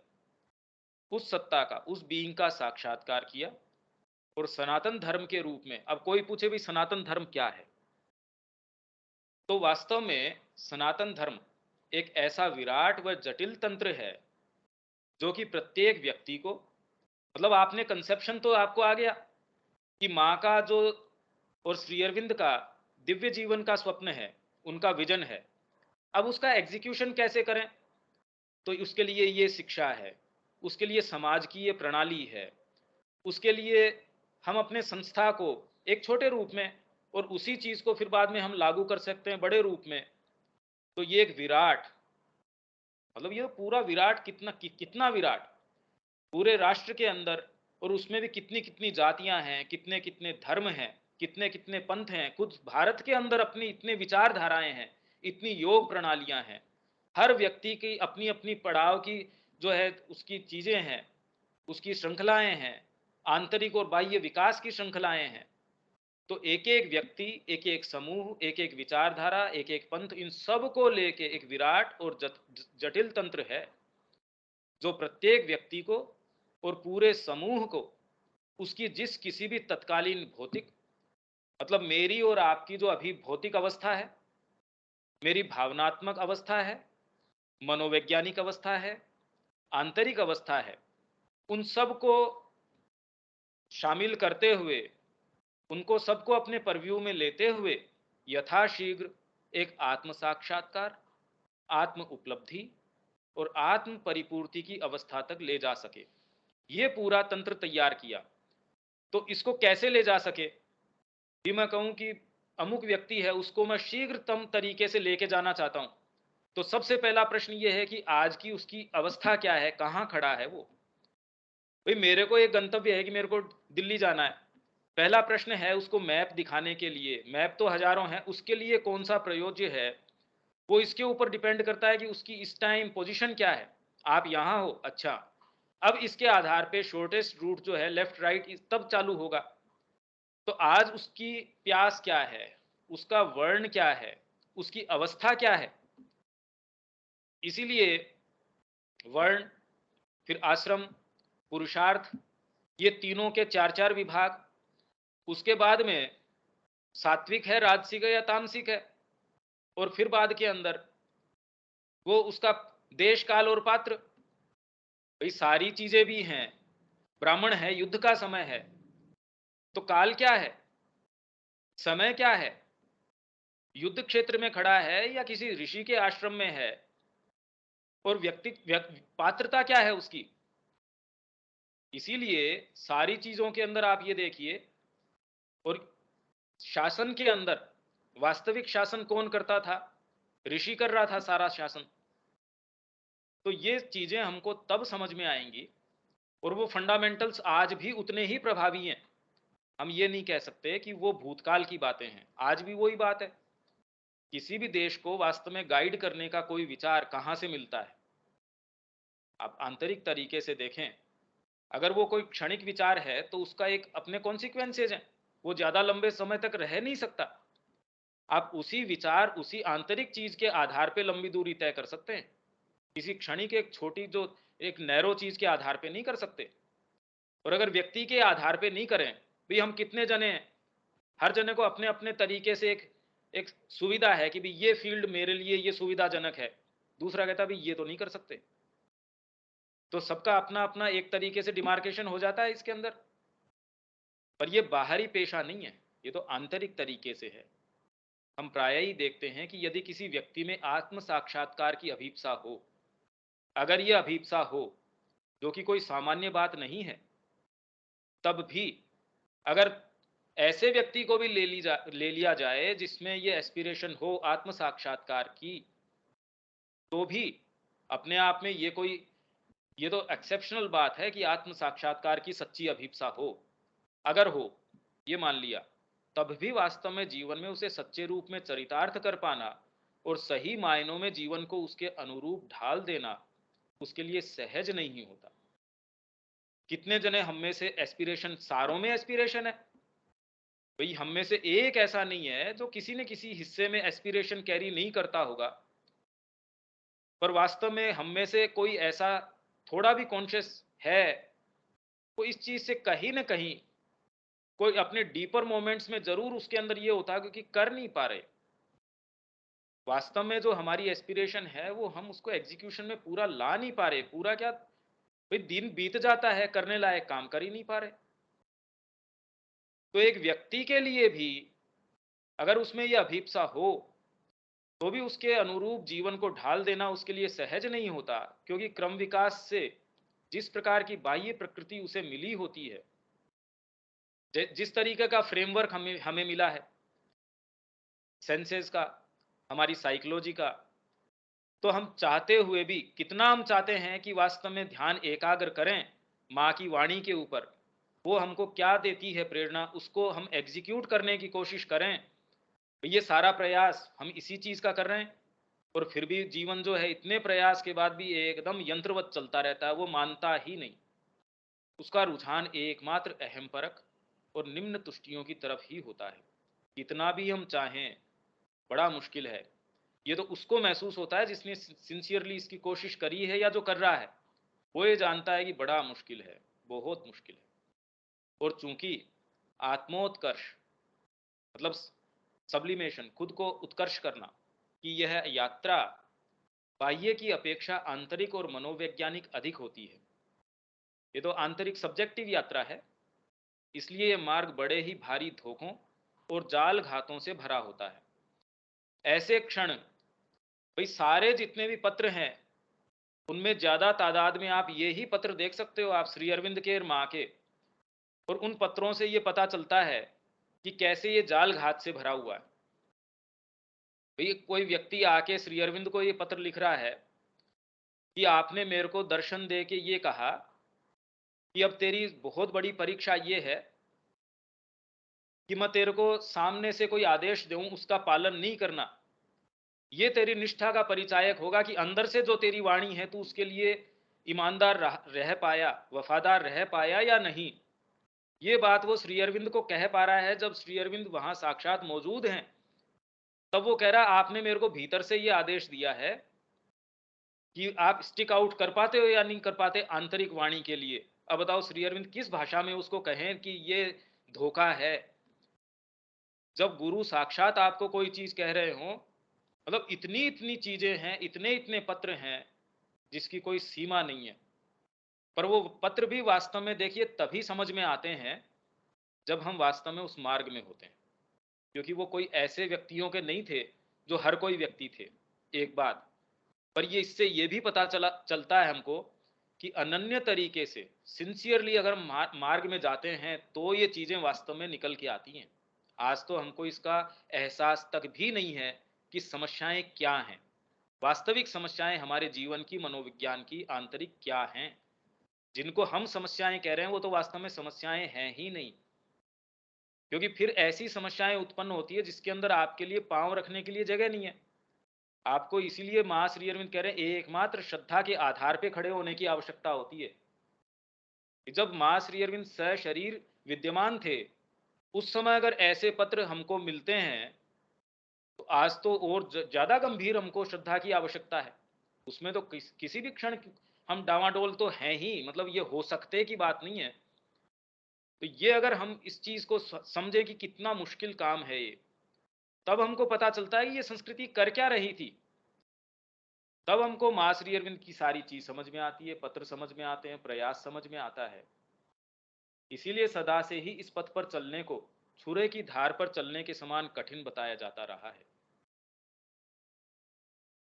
उस सत्ता का, उस बीइंग का साक्षात्कार किया। और सनातन धर्म के रूप में, अब कोई पूछे भी सनातन धर्म क्या है, तो वास्तव में सनातन धर्म एक ऐसा विराट व जटिल तंत्र है जो कि प्रत्येक व्यक्ति को, मतलब आपने कंसेप्शन तो आपको आ गया कि माँ का जो और श्री अरविंद का दिव्य जीवन का स्वप्न है, उनका विजन है। अब उसका एग्जीक्यूशन कैसे करें, तो उसके लिए ये शिक्षा है, उसके लिए समाज की ये प्रणाली है, उसके लिए हम अपने संस्था को एक छोटे रूप में, और उसी चीज को फिर बाद में हम लागू कर सकते हैं बड़े रूप में। तो ये एक विराट, मतलब ये पूरा विराट कितना विराट पूरे राष्ट्र के अंदर, और उसमें भी कितनी कितनी जातियां हैं, कितने कितने धर्म हैं, कितने कितने पंथ हैं, खुद भारत के अंदर अपनी इतने विचारधाराएं हैं, इतनी योग प्रणालियां हैं, हर व्यक्ति की अपनी अपनी पड़ाव की जो है उसकी चीजें हैं, उसकी श्रृंखलाएं हैं, आंतरिक और बाह्य विकास की श्रृंखलाएं हैं। तो एक एक व्यक्ति, एक एक समूह, एक एक विचारधारा, एक एक पंथ, इन सब को लेके एक विराट और जटिल तंत्र है, जो प्रत्येक व्यक्ति को और पूरे समूह को उसकी जिस किसी भी तत्कालीन भौतिक, मतलब मेरी और आपकी जो अभी भौतिक अवस्था है, मेरी भावनात्मक अवस्था है, मनोवैज्ञानिक अवस्था है, आंतरिक अवस्था है, उन सब को शामिल करते हुए, उनको सबको अपने परव्यू में लेते हुए यथाशीघ्र एक आत्म साक्षात्कार, आत्म उपलब्धि और आत्म परिपूर्ति की अवस्था तक ले जा सके, ये पूरा तंत्र तैयार किया। तो इसको कैसे ले जा सके, भी मैं कहूं कि अमुक व्यक्ति है उसको मैं शीघ्रतम तरीके से लेके जाना चाहता हूं, तो सबसे पहला प्रश्न ये है कि आज की उसकी अवस्था क्या है, कहां खड़ा है वो। भाई मेरे को एक गंतव्य है कि मेरे को दिल्ली जाना है, पहला प्रश्न है उसको मैप दिखाने के लिए, मैप तो हजारों हैं, उसके लिए कौन सा प्रयोज्य है, वो इसके ऊपर डिपेंड करता है कि उसकी इस टाइम पोजीशन क्या है। आप यहां हो, अच्छा, अब इसके आधार पे शॉर्टेस्ट रूट जो है लेफ्ट राइट तब चालू होगा। तो आज उसकी प्यास क्या है, उसका वर्ण क्या है, उसकी अवस्था क्या है। इसीलिए वर्ण, फिर आश्रम, पुरुषार्थ, ये तीनों के चार चार विभाग, उसके बाद में सात्विक है, राजसिक है या तामसिक है, और फिर बाद के अंदर वो उसका देश, काल और पात्र। भाई सारी चीजें भी हैं। ब्राह्मण है, युद्ध का समय है, तो काल क्या है, समय क्या है, युद्ध क्षेत्र में खड़ा है या किसी ऋषि के आश्रम में है, और पात्रता क्या है उसकी। इसीलिए सारी चीजों के अंदर आप ये देखिए, और शासन के अंदर वास्तविक शासन कौन करता था, ऋषि कर रहा था सारा शासन। तो ये चीजें हमको तब समझ में आएंगी, और वो फंडामेंटल्स आज भी उतने ही प्रभावी हैं। हम ये नहीं कह सकते कि वो भूतकाल की बातें हैं, आज भी वही बात है। किसी भी देश को वास्तव में गाइड करने का कोई विचार कहां से मिलता है, आप आंतरिक तरीके से देखें। अगर वो कोई क्षणिक विचार है तो उसका एक अपने कॉन्सिक्वेंसेज हैं, वो ज्यादा लंबे समय तक रह नहीं सकता। आप उसी विचार, उसी आंतरिक चीज के आधार पे लंबी दूरी तय कर सकते हैं, किसी क्षणिक एक छोटी जो एक नैरो चीज के आधार पे नहीं कर सकते। और अगर व्यक्ति के आधार पे नहीं करें, भाई हम कितने जने हैं, हर जने को अपने अपने तरीके से एक एक सुविधा है कि भाई ये फील्ड मेरे लिए ये सुविधाजनक है, दूसरा कहता भाई ये तो नहीं कर सकते। तो सबका अपना अपना एक तरीके से डिमार्केशन हो जाता है इसके अंदर। पर ये बाहरी पेशा नहीं है, ये तो आंतरिक तरीके से है। हम प्राय ही देखते हैं कि यदि किसी व्यक्ति में आत्म साक्षात्कार की अभीप्सा हो, अगर ये अभीप्सा हो, जो कि कोई सामान्य बात नहीं है, तब भी अगर ऐसे व्यक्ति को भी ले लिया जाए जिसमें ये एस्पिरेशन हो आत्म साक्षात्कार की, तो भी अपने आप में ये तो एक्सेप्शनल बात है कि आत्म साक्षात्कार की सच्ची अभीप्सा हो। अगर हो, ये मान लिया, तब भी वास्तव में जीवन में उसे सच्चे रूप में चरितार्थ कर पाना और सही मायनों में जीवन को उसके अनुरूप ढाल देना उसके लिए सहज नहीं होता। कितने जने हम में से एस्पिरेशन, सारों में एस्पिरेशन है, भाई हम में से एक ऐसा नहीं है जो किसी न किसी हिस्से में एस्पिरेशन कैरी नहीं करता होगा। पर वास्तव में हम में से कोई ऐसा थोड़ा भी कॉन्शियस है, वो इस चीज से कहीं ना कहीं कोई अपने डीपर मोमेंट्स में जरूर उसके अंदर ये होता है, क्योंकि कर नहीं पा रहे। वास्तव में जो हमारी एस्पिरेशन है वो हम उसको एग्जीक्यूशन में पूरा ला नहीं पा रहे। पूरा क्या, भाई दिन बीत जाता है, करने लायक काम कर ही नहीं पा रहे। तो एक व्यक्ति के लिए भी अगर उसमें यह अभीप्सा हो, तो भी उसके अनुरूप जीवन को ढाल देना उसके लिए सहज नहीं होता, क्योंकि क्रम विकास से जिस प्रकार की बाह्य प्रकृति उसे मिली होती है, जिस तरीके का फ्रेमवर्क हमें हमें मिला है, सेंसेस का, हमारी साइकोलॉजी का, तो हम चाहते हुए भी, कितना हम चाहते हैं कि वास्तव में ध्यान एकाग्र करें माँ की वाणी के ऊपर, वो हमको क्या देती है प्रेरणा, उसको हम एग्जीक्यूट करने की कोशिश करें। ये सारा प्रयास हम इसी चीज का कर रहे हैं, और फिर भी जीवन जो है इतने प्रयास के बाद भी एकदम यंत्रवत चलता रहता है, वो मानता ही नहीं। उसका रुझान एकमात्र अहम परक और निम्न तुष्टियों की तरफ ही होता है। कितना भी हम चाहें, बड़ा मुश्किल है। ये तो उसको महसूस होता है जिसने सिंसियरली इसकी कोशिश करी है, या जो कर रहा है वो ये जानता है कि बड़ा मुश्किल है, बहुत मुश्किल है। और चूंकि आत्मोत्कर्ष मतलब सब्लिमेशन, खुद को उत्कर्ष करना, कि यह यात्रा बाह्य की अपेक्षा आंतरिक और मनोवैज्ञानिक अधिक होती है। ये तो आंतरिक सब्जेक्टिव यात्रा है, इसलिए यह मार्ग बड़े ही भारी धोखों और जाल घातों से भरा होता है। ऐसे क्षण, भाई सारे जितने भी पत्र हैं उनमें ज्यादा तादाद में आप ये ही पत्र देख सकते हो, आप श्री अरविंद के और माँ के, और उन पत्रों से ये पता चलता है कि कैसे ये जाल घात से भरा हुआ है। भाई कोई व्यक्ति आके श्री अरविंद को ये पत्र लिख रहा है कि आपने मेरे को दर्शन दे के ये कहा कि अब तेरी बहुत बड़ी परीक्षा ये है कि मैं तेरे को सामने से कोई आदेश दूं, उसका पालन नहीं करना, ये तेरी निष्ठा का परिचायक होगा कि अंदर से जो तेरी वाणी है तू उसके लिए ईमानदार रह पाया, वफादार रह पाया या नहीं। ये बात वो श्री अरविंद को कह पा रहा है जब श्री अरविंद वहां साक्षात मौजूद हैं, तब वो कह रहा आपने मेरे को भीतर से ये आदेश दिया है कि आप स्टिक आउट कर पाते हो या नहीं कर पाते आंतरिक वाणी के लिए। अब बताओ श्री अरविंद किस भाषा में उसको कहें कि ये धोखा है। जब गुरु साक्षात आपको कोई चीज कह रहे हो, मतलब इतनी इतनी चीजें हैं, इतने इतने पत्र हैं जिसकी कोई सीमा नहीं है। पर वो पत्र भी वास्तव में देखिए तभी समझ में आते हैं जब हम वास्तव में उस मार्ग में होते हैं, क्योंकि वो कोई ऐसे व्यक्तियों के नहीं थे जो हर कोई व्यक्ति थे। एक बात, पर ये इससे ये भी पता चलता है हमको कि अनन्य तरीके से सिंसियरली अगर मार्ग में जाते हैं तो ये चीजें वास्तव में निकल के आती हैं। आज तो हमको इसका एहसास तक भी नहीं है कि समस्याएं क्या हैं, वास्तविक समस्याएं हमारे जीवन की, मनोविज्ञान की आंतरिक क्या हैं। जिनको हम समस्याएं कह रहे हैं वो तो वास्तव में समस्याएं हैं ही नहीं, क्योंकि फिर ऐसी समस्याएं उत्पन्न होती है जिसके अंदर आपके लिए पांव रखने के लिए जगह नहीं है। आपको इसीलिए मां श्री अरविंद कह रहे हैं एकमात्र श्रद्धा के आधार पे खड़े होने की आवश्यकता होती है। कि जब मां श्री अरविंद सशरीर विद्यमान थे, उस समय अगर ऐसे पत्र हमको मिलते हैं तो आज तो और ज्यादा गंभीर हमको श्रद्धा की आवश्यकता है। उसमें तो किसी भी क्षण हम डावाडोल तो हैं ही, मतलब ये हो सकते की बात नहीं है। तो ये अगर हम इस चीज को समझे कि कितना मुश्किल काम है ये, तब हमको पता चलता है कि ये संस्कृति कर क्या रही थी। तब हमको मां श्री अरविंद की सारी चीज समझ में आती है, पत्र समझ में आते हैं, प्रयास समझ में आता है। इसीलिए सदा से ही इस पथ पर चलने को छुरे की धार पर चलने के समान कठिन बताया जाता रहा है।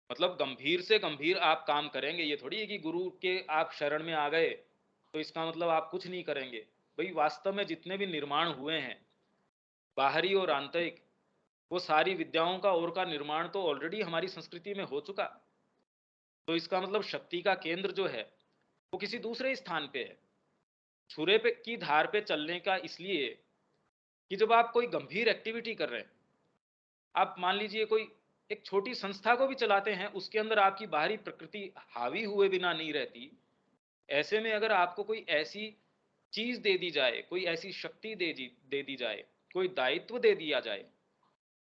मतलब गंभीर से गंभीर आप काम करेंगे, ये थोड़ी है कि गुरु के आप शरण में आ गए तो इसका मतलब आप कुछ नहीं करेंगे। भाई वास्तव में जितने भी निर्माण हुए हैं, बाहरी और आंतरिक, वो सारी विद्याओं का और का निर्माण तो ऑलरेडी हमारी संस्कृति में हो चुका। तो इसका मतलब शक्ति का केंद्र जो है वो किसी दूसरे स्थान पे है। छुरे पे की धार पे चलने का इसलिए कि जब आप कोई गंभीर एक्टिविटी कर रहे हैं, आप मान लीजिए कोई एक छोटी संस्था को भी चलाते हैं, उसके अंदर आपकी बाहरी प्रकृति हावी हुए बिना नहीं रहती। ऐसे में अगर आपको कोई ऐसी चीज दे दी जाए, कोई ऐसी शक्ति दे दी जाए, कोई दायित्व दे दिया जाए,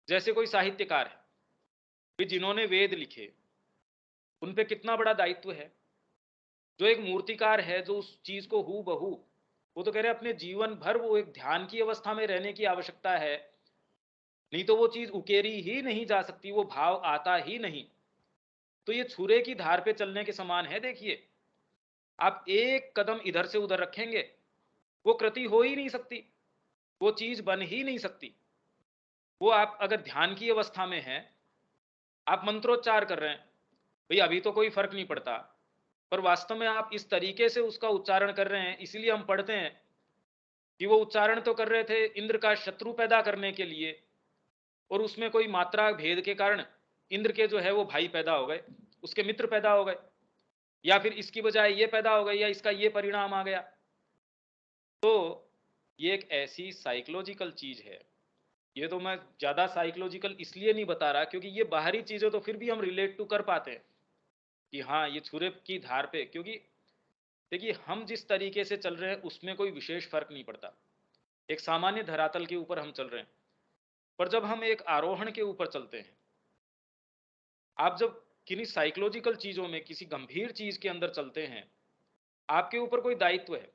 जैसे कोई साहित्यकार है भी जिन्होंने वेद लिखे, उन पे कितना बड़ा दायित्व है। जो एक मूर्तिकार है जो उस चीज को हू बहू, वो तो कह रहे हैं अपने जीवन भर वो एक ध्यान की अवस्था में रहने की आवश्यकता है, नहीं तो वो चीज उकेरी ही नहीं जा सकती, वो भाव आता ही नहीं। तो ये छुरे की धार पे चलने के समान है। देखिए आप एक कदम इधर से उधर रखेंगे, वो कृति हो ही नहीं सकती, वो चीज बन ही नहीं सकती। वो आप अगर ध्यान की अवस्था में हैं, आप मंत्रोच्चार कर रहे हैं, भाई अभी तो कोई फर्क नहीं पड़ता, पर वास्तव में आप इस तरीके से उसका उच्चारण कर रहे हैं। इसीलिए हम पढ़ते हैं कि वो उच्चारण तो कर रहे थे इंद्र का शत्रु पैदा करने के लिए, और उसमें कोई मात्रा भेद के कारण इंद्र के जो है वो भाई पैदा हो गए, उसके मित्र पैदा हो गए, या फिर इसकी बजाय ये पैदा हो गए, या इसका ये परिणाम आ गया। तो ये एक ऐसी साइकोलॉजिकल चीज है। ये तो मैं ज्यादा साइकोलॉजिकल इसलिए नहीं बता रहा क्योंकि ये बाहरी चीजें तो फिर भी हम रिलेट टू कर पाते हैं कि हाँ ये छुरे की धार पे, क्योंकि देखिए हम जिस तरीके से चल रहे हैं उसमें कोई विशेष फर्क नहीं पड़ता। एक सामान्य धरातल के ऊपर हम चल रहे हैं, पर जब हम एक आरोहण के ऊपर चलते हैं, आप जब किन्हीं साइकोलॉजिकल चीजों में किसी गंभीर चीज के अंदर चलते हैं, आपके ऊपर कोई दायित्व है।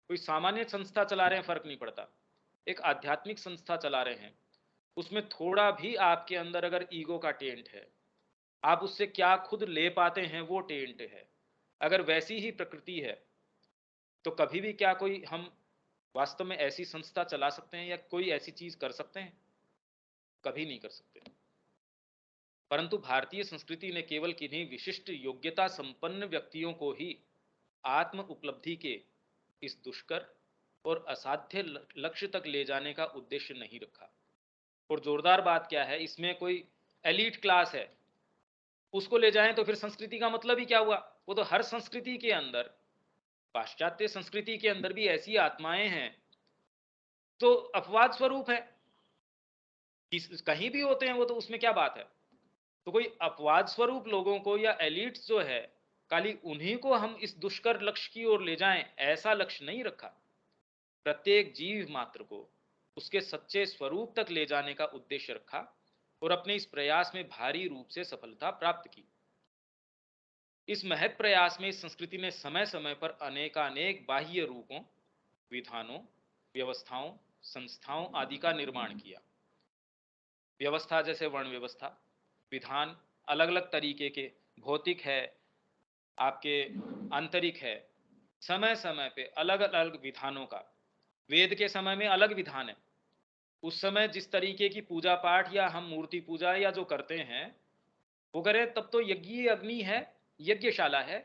कोई सामान्य संस्था चला रहे हैं फर्क नहीं पड़ता, एक आध्यात्मिक संस्था चला रहे हैं, उसमें थोड़ा भी आपके अंदर अगर ईगो का टेंट है, आप उससे क्या खुद ले पाते हैं वो टेंट है, अगर वैसी ही प्रकृति है, तो कभी भी क्या कोई हम वास्तव में ऐसी संस्था चला सकते हैं या कोई ऐसी चीज कर सकते हैं? कभी नहीं कर सकते। परंतु भारतीय संस्कृति ने केवल किन्हीं विशिष्ट योग्यता संपन्न व्यक्तियों को ही आत्म उपलब्धि के इस दुष्कर और असाध्य लक्ष्य तक ले जाने का उद्देश्य नहीं रखा। और जोरदार बात क्या है, इसमें कोई एलीट क्लास है उसको ले जाएं तो फिर संस्कृति का मतलब ही क्या हुआ? वो तो हर संस्कृति के अंदर, पाश्चात्य संस्कृति के अंदर भी ऐसी आत्माएं हैं तो अपवाद स्वरूप है, कहीं भी होते हैं वो, तो उसमें क्या बात है? तो कोई अपवाद स्वरूप लोगों को या एलिट्स जो है, खाली उन्हीं को हम इस दुष्कर लक्ष्य की ओर ले जाएं, ऐसा लक्ष्य नहीं रखा। प्रत्येक जीव मात्र को उसके सच्चे स्वरूप तक ले जाने का उद्देश्य रखा। और अपने इस प्रयास में भारी रूप से सफलता प्राप्त की। इस महत् प्रयास में इस संस्कृति ने समय समय पर अनेकानेक बाह्य रूपों, विधानों, व्यवस्थाओं, संस्थाओं आदि का निर्माण किया। व्यवस्था जैसे वर्ण व्यवस्था, विधान अलग अलग तरीके के, भौतिक है, आपके आंतरिक है, समय समय पे अलग अलग विधानों का। वेद के समय में अलग विधान है। उस समय जिस तरीके की पूजा पाठ या हम मूर्ति पूजा या जो करते हैं वो करें, तब तो यज्ञीय अग्नि है, यज्ञशाला है,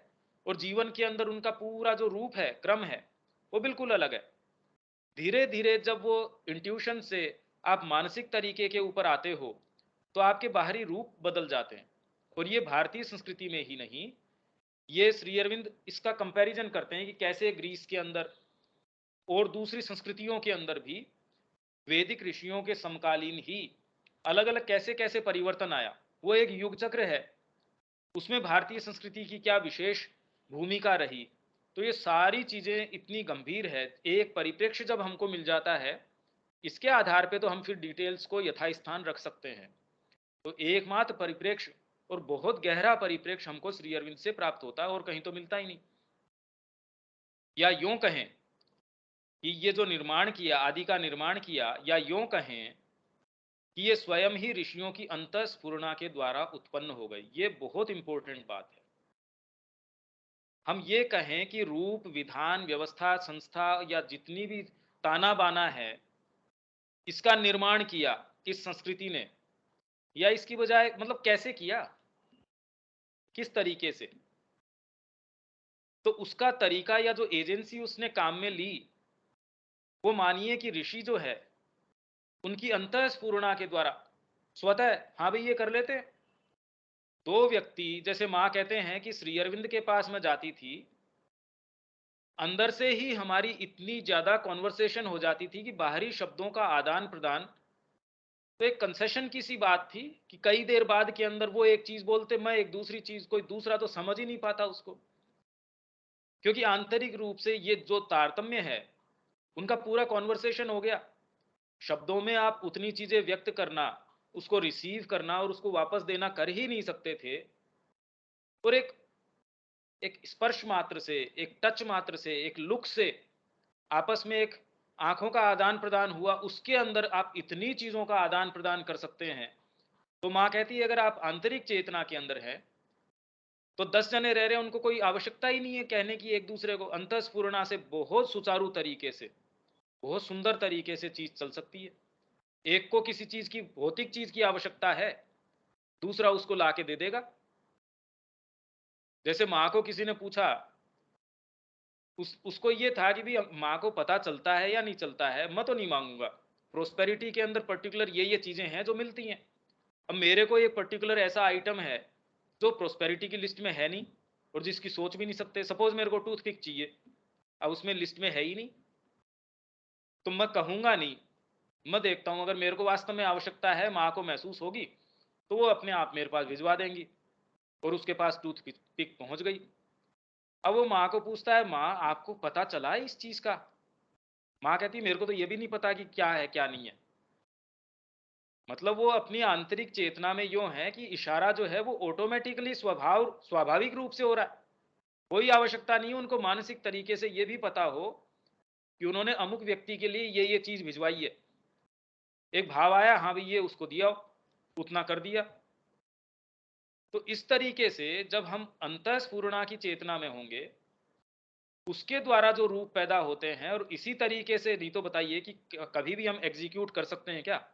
और जीवन के अंदर उनका पूरा जो रूप है, क्रम है, वो बिल्कुल अलग है। धीरे धीरे जब वो इंट्यूशन से आप मानसिक तरीके के ऊपर आते हो तो आपके बाहरी रूप बदल जाते हैं। और ये भारतीय संस्कृति में ही नहीं, ये श्री अरविंद इसका कंपैरिजन करते हैं कि कैसे ग्रीस के अंदर और दूसरी संस्कृतियों के अंदर भी वैदिक ऋषियों के समकालीन ही अलग अलग कैसे कैसे परिवर्तन आया। वो एक युग चक्र है, उसमें भारतीय संस्कृति की क्या विशेष भूमिका रही। तो ये सारी चीजें इतनी गंभीर है, एक परिप्रेक्ष्य जब हमको मिल जाता है, इसके आधार पे तो हम फिर डिटेल्स को यथास्थान रख सकते हैं। तो एकमात्र परिप्रेक्ष्य और बहुत गहरा परिप्रेक्ष्य हमको श्री अरविंद से प्राप्त होता है और कहीं तो मिलता ही नहीं। या यूं कहें कि ये जो निर्माण किया, आदि का निर्माण किया, या यूं कहें कि ये स्वयं ही ऋषियों की अंतःस्फुरणा के द्वारा उत्पन्न हो गई। ये बहुत इंपॉर्टेंट बात है। हम ये कहें कि रूप, विधान, व्यवस्था, संस्था या जितनी भी ताना बाना है, इसका निर्माण किया इस संस्कृति ने, या इसकी बजाय मतलब कैसे किया, किस तरीके से, तो उसका तरीका या जो एजेंसी उसने काम में ली, वो मानिए कि ऋषि जो है उनकी अंतःस्फुरणा के द्वारा स्वतः, हाँ भाई ये कर लेते हैं। दो व्यक्ति, जैसे माँ कहते हैं कि श्री अरविंद के पास मैं जाती थी, अंदर से ही हमारी इतनी ज्यादा कॉन्वर्सेशन हो जाती थी कि बाहरी शब्दों का आदान प्रदान तो एक कंसेशन की सी बात थी कि कई देर बाद के अंदर वो एक चीज बोलते, मैं एक दूसरी चीज, कोई दूसरा तो समझ ही नहीं पाता उसको। क्योंकि आंतरिक रूप से ये जो तारतम्य है, उनका पूरा कॉन्वर्सेशन हो गया। शब्दों में आप उतनी चीजें व्यक्त करना, उसको रिसीव करना और उसको वापस देना कर ही नहीं सकते थे। और एक एक स्पर्श मात्र से, एक टच मात्र से, एक लुक से आपस में एक आंखों का आदान प्रदान हुआ, उसके अंदर आप इतनी चीजों का आदान प्रदान कर सकते हैं। तो माँ कहती है अगर आप आंतरिक चेतना के अंदर हैं तो 10 जने रह रहे हैं, उनको कोई आवश्यकता ही नहीं है कहने की एक दूसरे को। अंतःस्फुरणा से बहुत सुचारू तरीके से, बहुत सुंदर तरीके से चीज चल सकती है। एक को किसी चीज की, भौतिक चीज की आवश्यकता है, दूसरा उसको लाके दे देगा। जैसे माँ को किसी ने पूछा, उसको ये था कि भी माँ को पता चलता है या नहीं चलता है, मैं तो नहीं मांगूंगा। प्रोस्पेरिटी के अंदर पर्टिकुलर ये चीजें हैं जो मिलती हैं। अब मेरे को एक पर्टिकुलर ऐसा आइटम है जो प्रोस्पेरिटी की लिस्ट में है नहीं और जिसकी सोच भी नहीं सकते। सपोज मेरे को टूथपिक चाहिए, अब उसमें लिस्ट में है ही नहीं, तो मैं कहूंगा नहीं। मैं देखता हूं अगर मेरे को वास्तव में आवश्यकता है, माँ को महसूस होगी, तो वो अपने आप मेरे पास भिजवा देंगी और उसके पास टूथपिक पहुंच गई। अब वो माँ को पूछता है, माँ आपको पता चला है इस चीज का? माँ कहती है मेरे को तो ये भी नहीं पता कि क्या है क्या नहीं है। मतलब वो अपनी आंतरिक चेतना में यूं है कि इशारा जो है वो ऑटोमेटिकली स्वाभाविक रूप से हो रहा है। कोई आवश्यकता नहीं है उनको मानसिक तरीके से ये भी पता हो कि उन्होंने अमुक व्यक्ति के लिए ये चीज भिजवाई है। एक भाव आया, हाँ भाई ये उसको दिया, उतना कर दिया। तो इस तरीके से जब हम अंतःस्फुरणा की चेतना में होंगे, उसके द्वारा जो रूप पैदा होते हैं, और इसी तरीके से नहीं तो बताइए कि कभी भी हम एग्जीक्यूट कर सकते हैं क्या?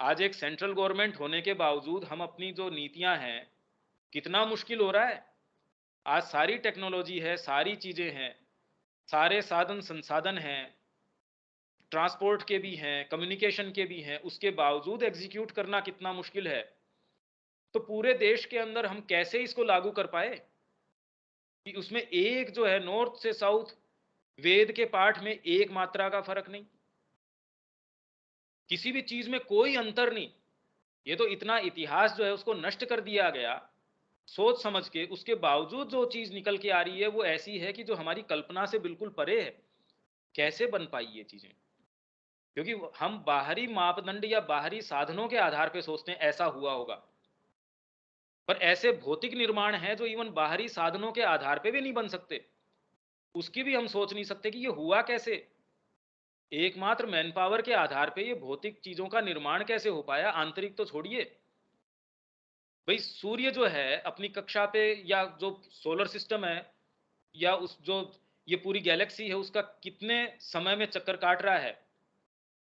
आज एक सेंट्रल गवर्नमेंट होने के बावजूद हम अपनी जो नीतियां हैं, कितना मुश्किल हो रहा है। आज सारी टेक्नोलॉजी है, सारी चीजें हैं, सारे साधन संसाधन हैं, ट्रांसपोर्ट के भी हैं, कम्युनिकेशन के भी हैं, उसके बावजूद एग्जीक्यूट करना कितना मुश्किल है। तो पूरे देश के अंदर हम कैसे इसको लागू कर पाए कि उसमें एक जो है नॉर्थ से साउथ, वेद के पाठ में एक मात्रा का फर्क नहीं, किसी भी चीज में कोई अंतर नहीं। ये तो इतना इतिहास जो है उसको नष्ट कर दिया गया सोच समझ के, उसके बावजूद जो चीज निकल के आ रही है वो ऐसी है कि जो हमारी कल्पना से बिल्कुल परे है। कैसे बन पाई ये चीजें? क्योंकि हम बाहरी मापदंड या बाहरी साधनों के आधार पे सोचते हैं ऐसा हुआ होगा, पर ऐसे भौतिक निर्माण हैं जो इवन बाहरी साधनों के आधार पे भी नहीं बन सकते, उसकी भी हम सोच नहीं सकते कि ये हुआ कैसे। एकमात्र मैन पावर के आधार पे ये भौतिक चीजों का निर्माण कैसे हो पाया, आंतरिक तो छोड़िए। भाई सूर्य जो है अपनी कक्षा पे, या जो सोलर सिस्टम है, या उस जो ये पूरी गैलेक्सी है, उसका कितने समय में चक्कर काट रहा है।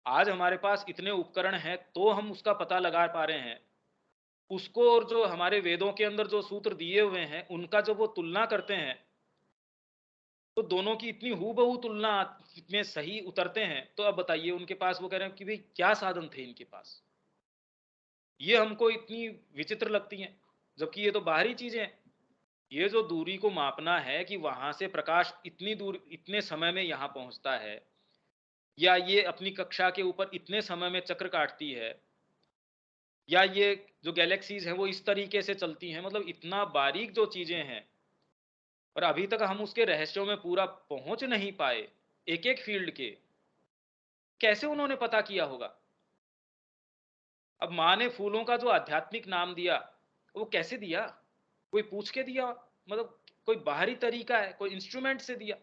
आज हमारे पास इतने उपकरण हैं तो हम उसका पता लगा पा रहे हैं उसको, और जो हमारे वेदों के अंदर जो सूत्र दिए हुए हैं उनका जब वो तुलना करते हैं, तो दोनों की इतनी हूबहू तुलना में सही उतरते हैं। तो अब बताइए, उनके पास वो कह रहे हैं कि भाई क्या साधन थे इनके पास, ये हमको इतनी विचित्र लगती हैं, जबकि ये तो बाहरी चीजें हैं। ये जो दूरी को मापना है कि वहां से प्रकाश इतनी दूर इतने समय में यहाँ पहुंचता है, या ये अपनी कक्षा के ऊपर इतने समय में चक्र काटती है, या ये जो गैलेक्सीज हैं वो इस तरीके से चलती हैं, मतलब इतना बारीक जो चीजें हैं, और अभी तक हम उसके रहस्यों में पूरा पहुंच नहीं पाए, एक एक फील्ड के। कैसे उन्होंने पता किया होगा? अब माँ ने फूलों का जो आध्यात्मिक नाम दिया, वो कैसे दिया? कोई पूछ के दिया? मतलब कोई बाहरी तरीका है, कोई इंस्ट्रूमेंट से दिया?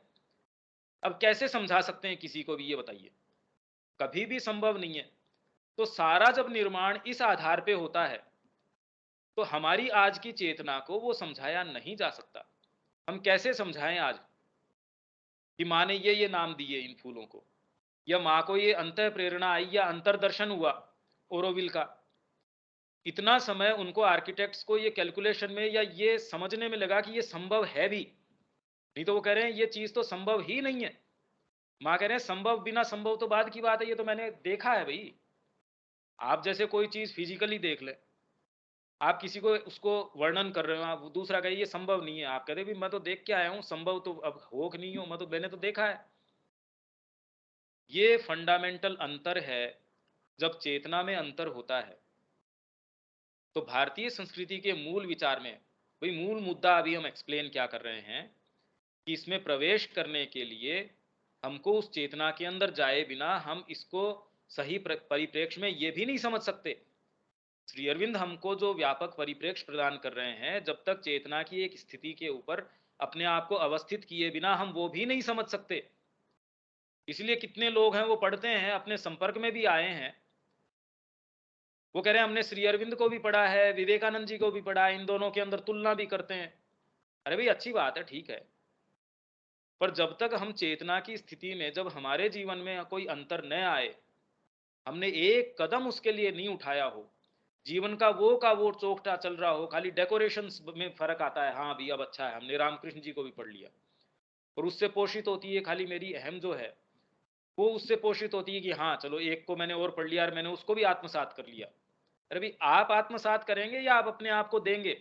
अब कैसे समझा सकते हैं किसी को भी, ये बताइए? कभी भी संभव नहीं है। तो सारा जब निर्माण इस आधार पे होता है, तो हमारी आज की चेतना को वो समझाया नहीं जा सकता। हम कैसे समझाएं आज कि माँ ने ये नाम दिए इन फूलों को, या माँ को ये अंतः प्रेरणा आई या अंतर्दर्शन हुआ ओरोविल का। इतना समय उनको आर्किटेक्ट्स को ये कैलकुलेशन में या ये समझने में लगा कि ये संभव है भी, नहीं तो वो कह रहे हैं ये चीज तो संभव ही नहीं है। माँ कह रहे हैं संभव बिना संभव तो बाद की बात है, ये तो मैंने देखा है भाई। आप जैसे कोई चीज फिजिकली देख ले, आप किसी को उसको वर्णन कर रहे हो, आप दूसरा कहे ये संभव नहीं है, आप कहते भी मैं तो देख के आया हूँ, संभव तो अब हो कि नहीं हो, मैंने तो देखा है। ये फंडामेंटल अंतर है। जब चेतना में अंतर होता है, तो भारतीय संस्कृति के मूल विचार में, भाई मूल मुद्दा अभी हम एक्सप्लेन क्या कर रहे हैं कि इसमें प्रवेश करने के लिए हमको उस चेतना के अंदर जाए बिना हम इसको सही परिप्रेक्ष्य में ये भी नहीं समझ सकते। श्री अरविंद हमको जो व्यापक परिप्रेक्ष्य प्रदान कर रहे हैं, जब तक चेतना की एक स्थिति के ऊपर अपने आप को अवस्थित किए बिना हम वो भी नहीं समझ सकते। इसलिए कितने लोग हैं वो पढ़ते हैं, अपने संपर्क में भी आए हैं, वो कह रहे हैं हमने श्री अरविंद को भी पढ़ा है, विवेकानंद जी को भी पढ़ा है, इन दोनों के अंदर तुलना भी करते हैं। अरे भाई अच्छी बात है, ठीक है, पर जब तक हम चेतना की स्थिति में, जब हमारे जीवन में कोई अंतर न आए, हमने एक कदम उसके लिए नहीं उठाया हो, जीवन का वो चौकटा चल रहा हो, खाली डेकोरेशन में फर्क आता है, हाँ भी अब अच्छा है, हमने रामकृष्ण जी को भी पढ़ लिया, और उससे पोषित होती है खाली मेरी अहम जो है, वो उससे पोषित होती है कि हाँ चलो एक को मैंने और पढ़ लिया और मैंने उसको भी आत्मसात कर लिया। अरे भाई आप आत्मसात करेंगे या आप अपने आप को देंगे?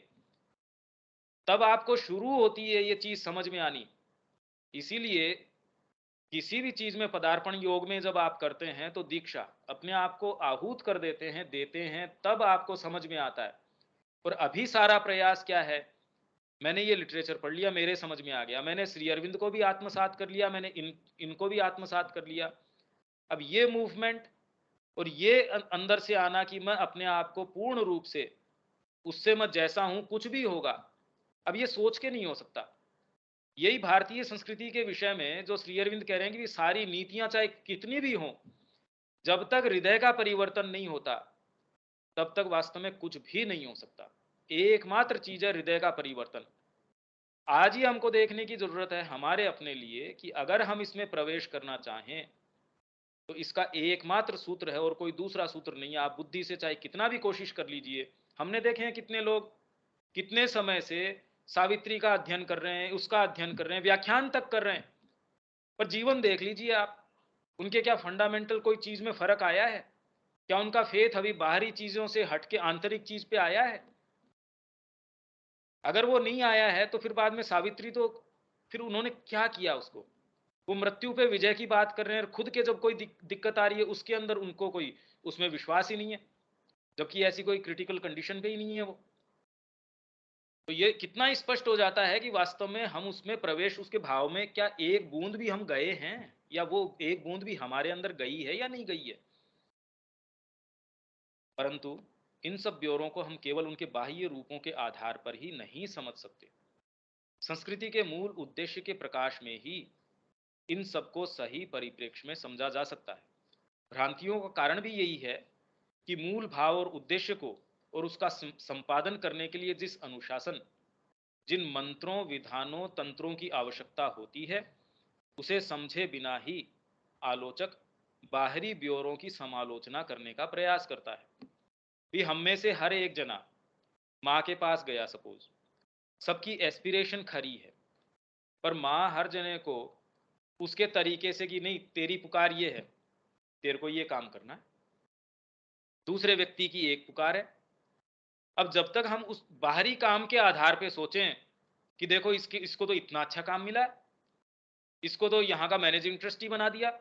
तब आपको शुरू होती है ये चीज समझ में आनी। इसीलिए किसी भी चीज में पदार्पण योग में जब आप करते हैं, तो दीक्षा अपने आप को आहूत कर देते हैं, तब आपको समझ में आता है। और अभी सारा प्रयास क्या है? मैंने ये लिटरेचर पढ़ लिया, मेरे समझ में आ गया, मैंने श्री अरविंद को भी आत्मसात कर लिया, मैंने इनको भी आत्मसात कर लिया। अब ये मूवमेंट और ये अंदर से आना कि मैं अपने आप को पूर्ण रूप से, उससे मैं जैसा हूं कुछ भी होगा, अब ये सोच के नहीं हो सकता। यही भारतीय संस्कृति के विषय में जो श्री अरविंद कह रहे हैं कि सारी नीतियां चाहे कितनी भी हों, जब तक हृदय का परिवर्तन नहीं होता, तब तक वास्तव में कुछ भी नहीं हो सकता। एकमात्र चीज है हृदय का परिवर्तन। आज ही हमको देखने की जरूरत है हमारे अपने लिए कि अगर हम इसमें प्रवेश करना चाहें, तो इसका एकमात्र सूत्र है और कोई दूसरा सूत्र नहीं है। आप बुद्धि से चाहे कितना भी कोशिश कर लीजिए। हमने देखे हैं कितने लोग कितने समय से सावित्री का अध्ययन कर रहे हैं, उसका अध्ययन कर रहे हैं, व्याख्यान तक कर रहे हैं, पर जीवन देख लीजिए आप, उनके क्या फंडामेंटल कोई चीज में फर्क आया है? क्या उनका फेथ अभी बाहरी चीजों से हटके आंतरिक चीज पे आया है? अगर वो नहीं आया है तो फिर बाद में सावित्री तो, फिर उन्होंने क्या किया उसको? वो मृत्यु पे विजय की बात कर रहे हैं, और खुद के जब कोई दिक्कत आ रही है उसके अंदर उनको कोई उसमें विश्वास ही नहीं है, जबकि ऐसी कोई क्रिटिकल कंडीशन पे ही नहीं है वो। तो ये कितना स्पष्ट हो जाता है कि वास्तव में हम उसमें प्रवेश, उसके भाव में क्या एक बूंद भी हम गए हैं? या वो एक बूंद भी हमारे अंदर गई है या नहीं गई है। परंतु इन सब ब्योरों को हम केवल उनके बाह्य रूपों के आधार पर ही नहीं समझ सकते। संस्कृति के मूल उद्देश्य के प्रकाश में ही इन सबको सही परिप्रेक्ष्य में समझा जा सकता है। भ्रांतियों का कारण भी यही है कि मूल भाव और उद्देश्य को और उसका संपादन करने के लिए जिस अनुशासन, जिन मंत्रों, विधानों, तंत्रों की आवश्यकता होती है, उसे समझे बिना ही आलोचक बाहरी ब्योरों की समालोचना करने का प्रयास करता है। भी हम में से हर एक जना माँ के पास गया, सपोज सबकी एस्पिरेशन खरी है, पर माँ हर जने को उसके तरीके से कि नहीं तेरी पुकार ये है, तेरे को ये काम करना है। दूसरे व्यक्ति की एक पुकार है। अब जब तक हम उस बाहरी काम के आधार पे सोचें कि देखो इसको तो इतना अच्छा काम मिला है, इसको तो यहाँ का मैनेजिंग ट्रस्टी बना दिया,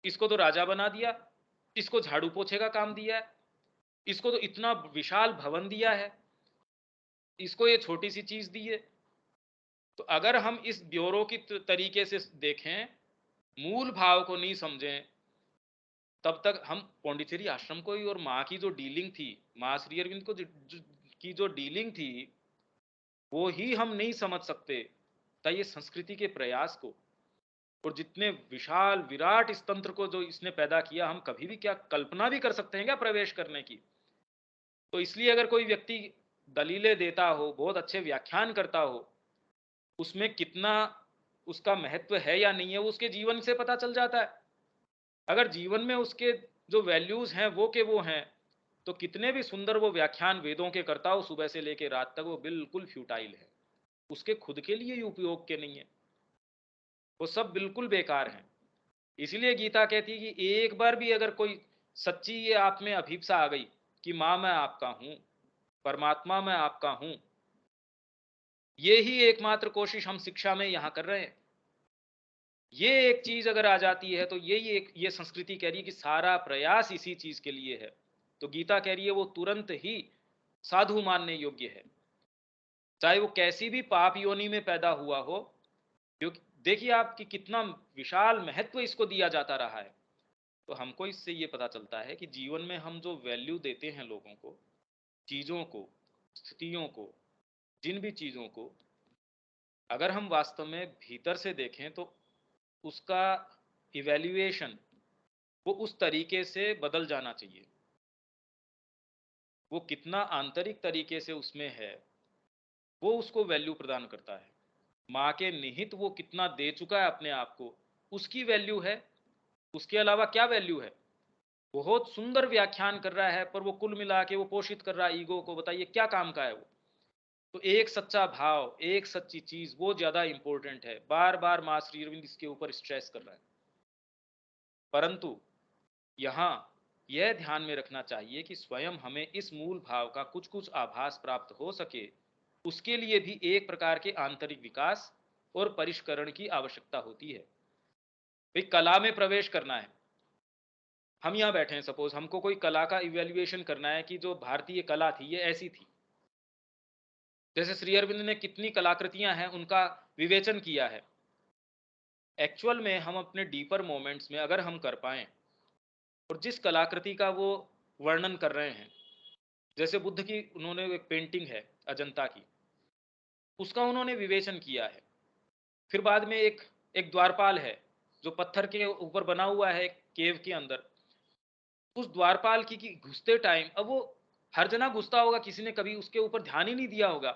इसको तो राजा बना दिया, इसको झाड़ू पोछे का काम दिया है, इसको तो इतना विशाल भवन दिया है, इसको ये छोटी सी चीज दी है। तो अगर हम इस ब्योरो की तरीके से देखें, मूल भाव को नहीं समझें, तब तक हम पौंडीचेरी आश्रम को ही और माँ की जो डीलिंग थी, माँ श्री अरविंद को की जो डीलिंग थी, वो ही हम नहीं समझ सकते। तो ये संस्कृति के प्रयास को और जितने विशाल विराट इस तंत्र को जो इसने पैदा किया, हम कभी भी क्या कल्पना भी कर सकते हैं क्या प्रवेश करने की। तो इसलिए अगर कोई व्यक्ति दलीलें देता हो, बहुत अच्छे व्याख्यान करता हो, उसमें कितना उसका महत्व है या नहीं है, वो उसके जीवन से पता चल जाता है। अगर जीवन में उसके जो वैल्यूज हैं वो के वो हैं, तो कितने भी सुंदर वो व्याख्यान वेदों के करता हो सुबह से लेकर रात तक, वो बिल्कुल फ्यूटाइल है, उसके खुद के लिए ही उपयोग के नहीं है, वो सब बिल्कुल बेकार हैं। इसलिए गीता कहती है कि एक बार भी अगर कोई सच्ची ये आप में अभिप्सा आ गई कि माँ मैं आपका हूं, परमात्मा मैं आपका हूं, ये ही एकमात्र कोशिश हम शिक्षा में यहां कर रहे हैं। ये एक चीज अगर आ जाती है तो ये संस्कृति कह रही है कि सारा प्रयास इसी चीज के लिए है, तो गीता कह रही है वो तुरंत ही साधु मानने योग्य है, चाहे वो कैसी भी पाप योनि में पैदा हुआ हो। क्योंकि देखिए आपकी कितना विशाल महत्व इसको दिया जाता रहा है। तो हमको इससे ये पता चलता है कि जीवन में हम जो वैल्यू देते हैं लोगों को, चीजों को, स्थितियों को, जिन भी चीजों को, अगर हम वास्तव में भीतर से देखें तो उसका इवैल्यूएशन वो उस तरीके से बदल जाना चाहिए। वो कितना आंतरिक तरीके से उसमें है, वो उसको वैल्यू प्रदान करता है। माँ के निहित वो कितना दे चुका है अपने आप को, उसकी वैल्यू है। उसके अलावा क्या वैल्यू है? बहुत सुंदर व्याख्यान कर रहा है, पर वो कुल मिला के वो पोषित कर रहा है ईगो को, बताइए क्या काम का है वो। तो एक सच्चा भाव, एक सच्ची चीज, वो ज्यादा इंपॉर्टेंट है। बार बार माँ श्री अरविंद इसके ऊपर स्ट्रेस कर रहा है। परंतु यहाँ यह ध्यान में रखना चाहिए कि स्वयं हमें इस मूल भाव का कुछ कुछ आभास प्राप्त हो सके, उसके लिए भी एक प्रकार के आंतरिक विकास और परिष्करण की आवश्यकता होती है। भाई कला में प्रवेश करना है, हम यहाँ बैठे हैं, सपोज हमको कोई कला का इवेल्युएशन करना है कि जो भारतीय कला थी ये ऐसी थी। जैसे श्री अरविंद ने कितनी कलाकृतियां हैं उनका विवेचन किया है। एक्चुअल में हम अपने डीपर मोमेंट्स में अगर हम कर पाए और जिस कलाकृति का वो वर्णन कर रहे हैं, जैसे बुद्ध की उन्होंने एक पेंटिंग है अजंता की, उसका उन्होंने विवेचन किया है। फिर बाद में एक एक द्वारपाल है जो पत्थर के ऊपर बना हुआ है एक केव के अंदर। उस द्वारपाल की घुसते टाइम, अब वो हर जना घुसता होगा, किसी ने कभी उसके ऊपर ध्यान ही नहीं दिया होगा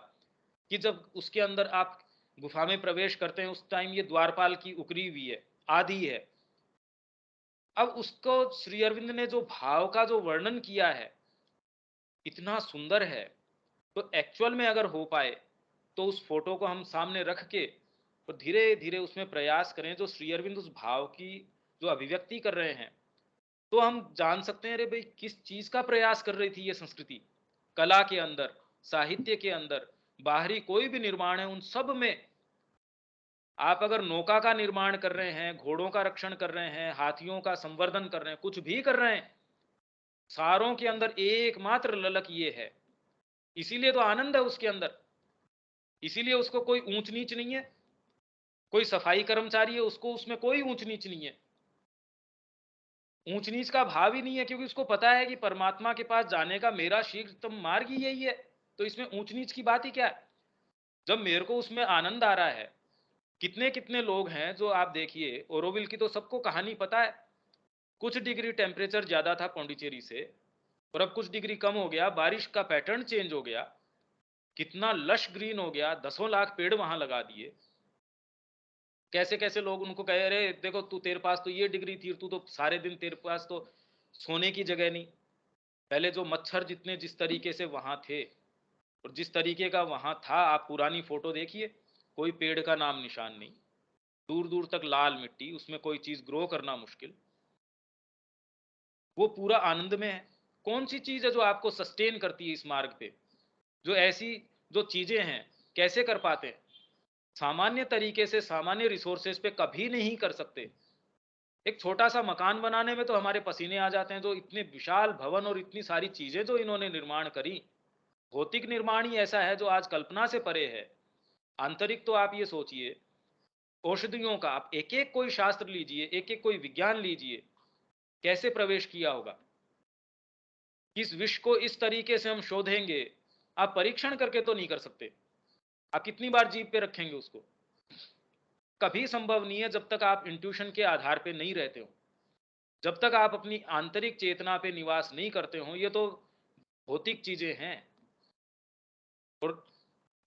कि जब उसके अंदर आप गुफा में प्रवेश करते हैं उस टाइम ये द्वारपाल की उकरी हुई है, आदि है। अब उसको श्री अरविंद ने जो भाव का जो वर्णन किया है इतना सुंदर है। तो एक्चुअल में अगर हो पाए तो उस फोटो को हम सामने रख के और धीरे धीरे उसमें प्रयास करें जो श्री अरविंद उस भाव की जो अभिव्यक्ति कर रहे हैं, तो हम जान सकते हैं अरे भाई किस चीज का प्रयास कर रही थी ये संस्कृति। कला के अंदर, साहित्य के अंदर, बाहरी कोई भी निर्माण है, उन सब में आप अगर नौका का निर्माण कर रहे हैं, घोड़ों का रक्षण कर रहे हैं, हाथियों का संवर्धन कर रहे हैं, कुछ भी कर रहे हैं, सारों के अंदर एकमात्र ललक ये है। इसीलिए तो आनंद है उसके अंदर, इसीलिए उसको कोई ऊंच नीच नहीं है। कोई सफाई कर्मचारी है, उसको उसमें कोई ऊंच नीच नहीं है, ऊंच नीच का भाव ही नहीं है, क्योंकि उसको पता है कि परमात्मा के पास जाने का मेरा शीघ्रतम मार्ग ही यही है। तो इसमें ऊंच नीच की बात ही क्या है? जब मेरे को उसमें आनंद आ रहा है। कितने कितने लोग हैं जो आप देखिए, ओरोविल की तो सबको कहानी पता है। कुछ डिग्री टेम्परेचर ज्यादा था पौंडीचेरी से, और अब कुछ डिग्री कम हो गया, बारिश का पैटर्न चेंज हो गया, कितना लश ग्रीन हो गया, 10 लाख पेड़ वहां लगा दिए। कैसे कैसे लोग उनको कहे, अरे देखो तू, तेरे पास तो ये डिग्री थी, तू तो सारे दिन, तेरे पास तो सोने की जगह नहीं। पहले जो मच्छर जितने जिस तरीके से वहां थे और जिस तरीके का वहां था, आप पुरानी फोटो देखिए, कोई पेड़ का नाम निशान नहीं, दूर दूर तक लाल मिट्टी, उसमें कोई चीज ग्रो करना मुश्किल। वो पूरा आनंद में है। कौन सी चीज है जो आपको सस्टेन करती है इस मार्ग पे? जो ऐसी जो चीजें हैं, कैसे कर पाते हैं? सामान्य तरीके से, सामान्य रिसोर्सेज पे कभी नहीं कर सकते। एक छोटा सा मकान बनाने में तो हमारे पसीने आ जाते हैं, जो इतने विशाल भवन और इतनी सारी चीजें जो इन्होंने निर्माण करी। भौतिक निर्माण ही ऐसा है जो आज कल्पना से परे है। आंतरिक तो आप ये सोचिए, औषधियों का आप एक एक कोई शास्त्र लीजिए, एक एक कोई विज्ञान लीजिए, कैसे प्रवेश किया होगा। इस विष को इस तरीके से हम शोधेंगे, आप परीक्षण करके तो नहीं कर सकते। आप कितनी बार जीभ पे रखेंगे उसको? कभी संभव नहीं है, जब तक आप इंट्यूशन के आधार पे नहीं रहते हो, जब तक आप अपनी आंतरिक चेतना पे निवास नहीं करते हो। ये तो भौतिक चीजें हैं, और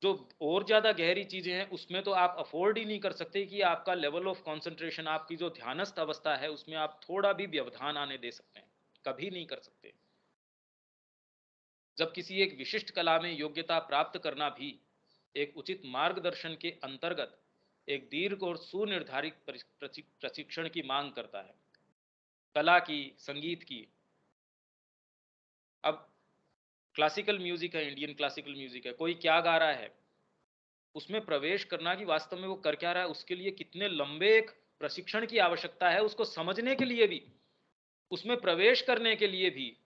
जो और ज्यादा गहरी चीजें हैं उसमें तो आप अफोर्ड ही नहीं कर सकते कि आपका लेवल ऑफ कंसंट्रेशन, आपकी जो ध्यानस्थ अवस्था है, उसमें आप थोड़ा भी व्यवधान आने दे सकते हैं। कभी नहीं कर सकते। जब किसी एक विशिष्ट कला में योग्यता प्राप्त करना भी एक उचित मार्गदर्शन के अंतर्गत एक दीर्घ और सुनिर्धारित प्रशिक्षण की मांग करता है, कला की, संगीत की। अब क्लासिकल म्यूजिक है, इंडियन क्लासिकल म्यूजिक है, कोई क्या गा रहा है, उसमें प्रवेश करना कि वास्तव में वो कर क्या रहा है, उसके लिए कितने लंबे एक प्रशिक्षण की आवश्यकता है, उसको समझने के लिए भी, उसमें प्रवेश करने के लिए भी।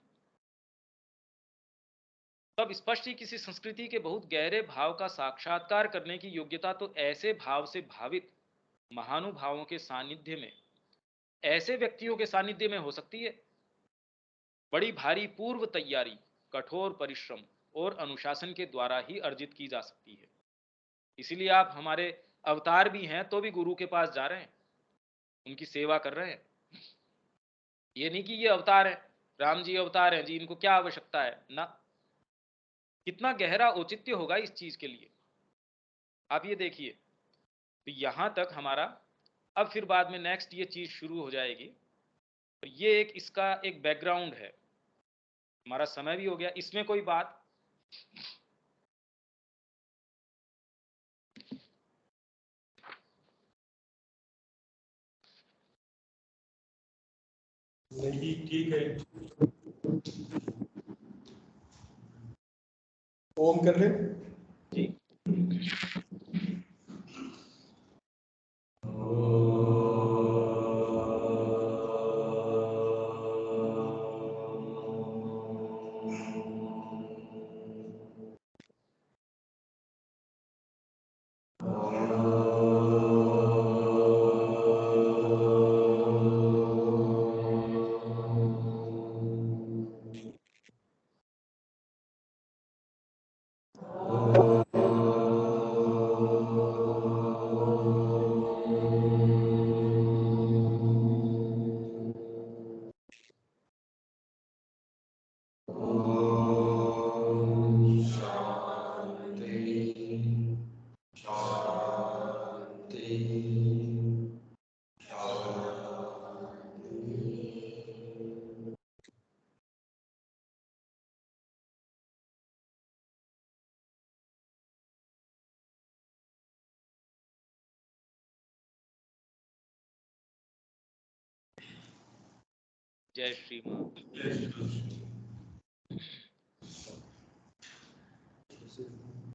तब स्पष्ट ही किसी संस्कृति के बहुत गहरे भाव का साक्षात्कार करने की योग्यता तो ऐसे भाव से भावित महानुभावों के सानिध्य में, ऐसे व्यक्तियों के सानिध्य में हो सकती है। बड़ी भारी पूर्व तैयारी, कठोर परिश्रम और अनुशासन के द्वारा ही अर्जित की जा सकती है। इसीलिए आप हमारे अवतार भी हैं तो भी गुरु के पास जा रहे हैं, उनकी सेवा कर रहे हैं। ये नहीं कि ये अवतार है, राम जी अवतार हैं जी, इनको क्या आवश्यकता है ना। कितना गहरा औचित्य होगा इस चीज के लिए, आप ये देखिए। तो यहां तक हमारा, अब फिर बाद में नेक्स्ट ये चीज शुरू हो जाएगी। तो ये एक इसका एक बैकग्राउंड है। हमारा समय भी हो गया, इसमें कोई बात? नहीं, ठीक है। ओम कर ले जी। जय श्री मां।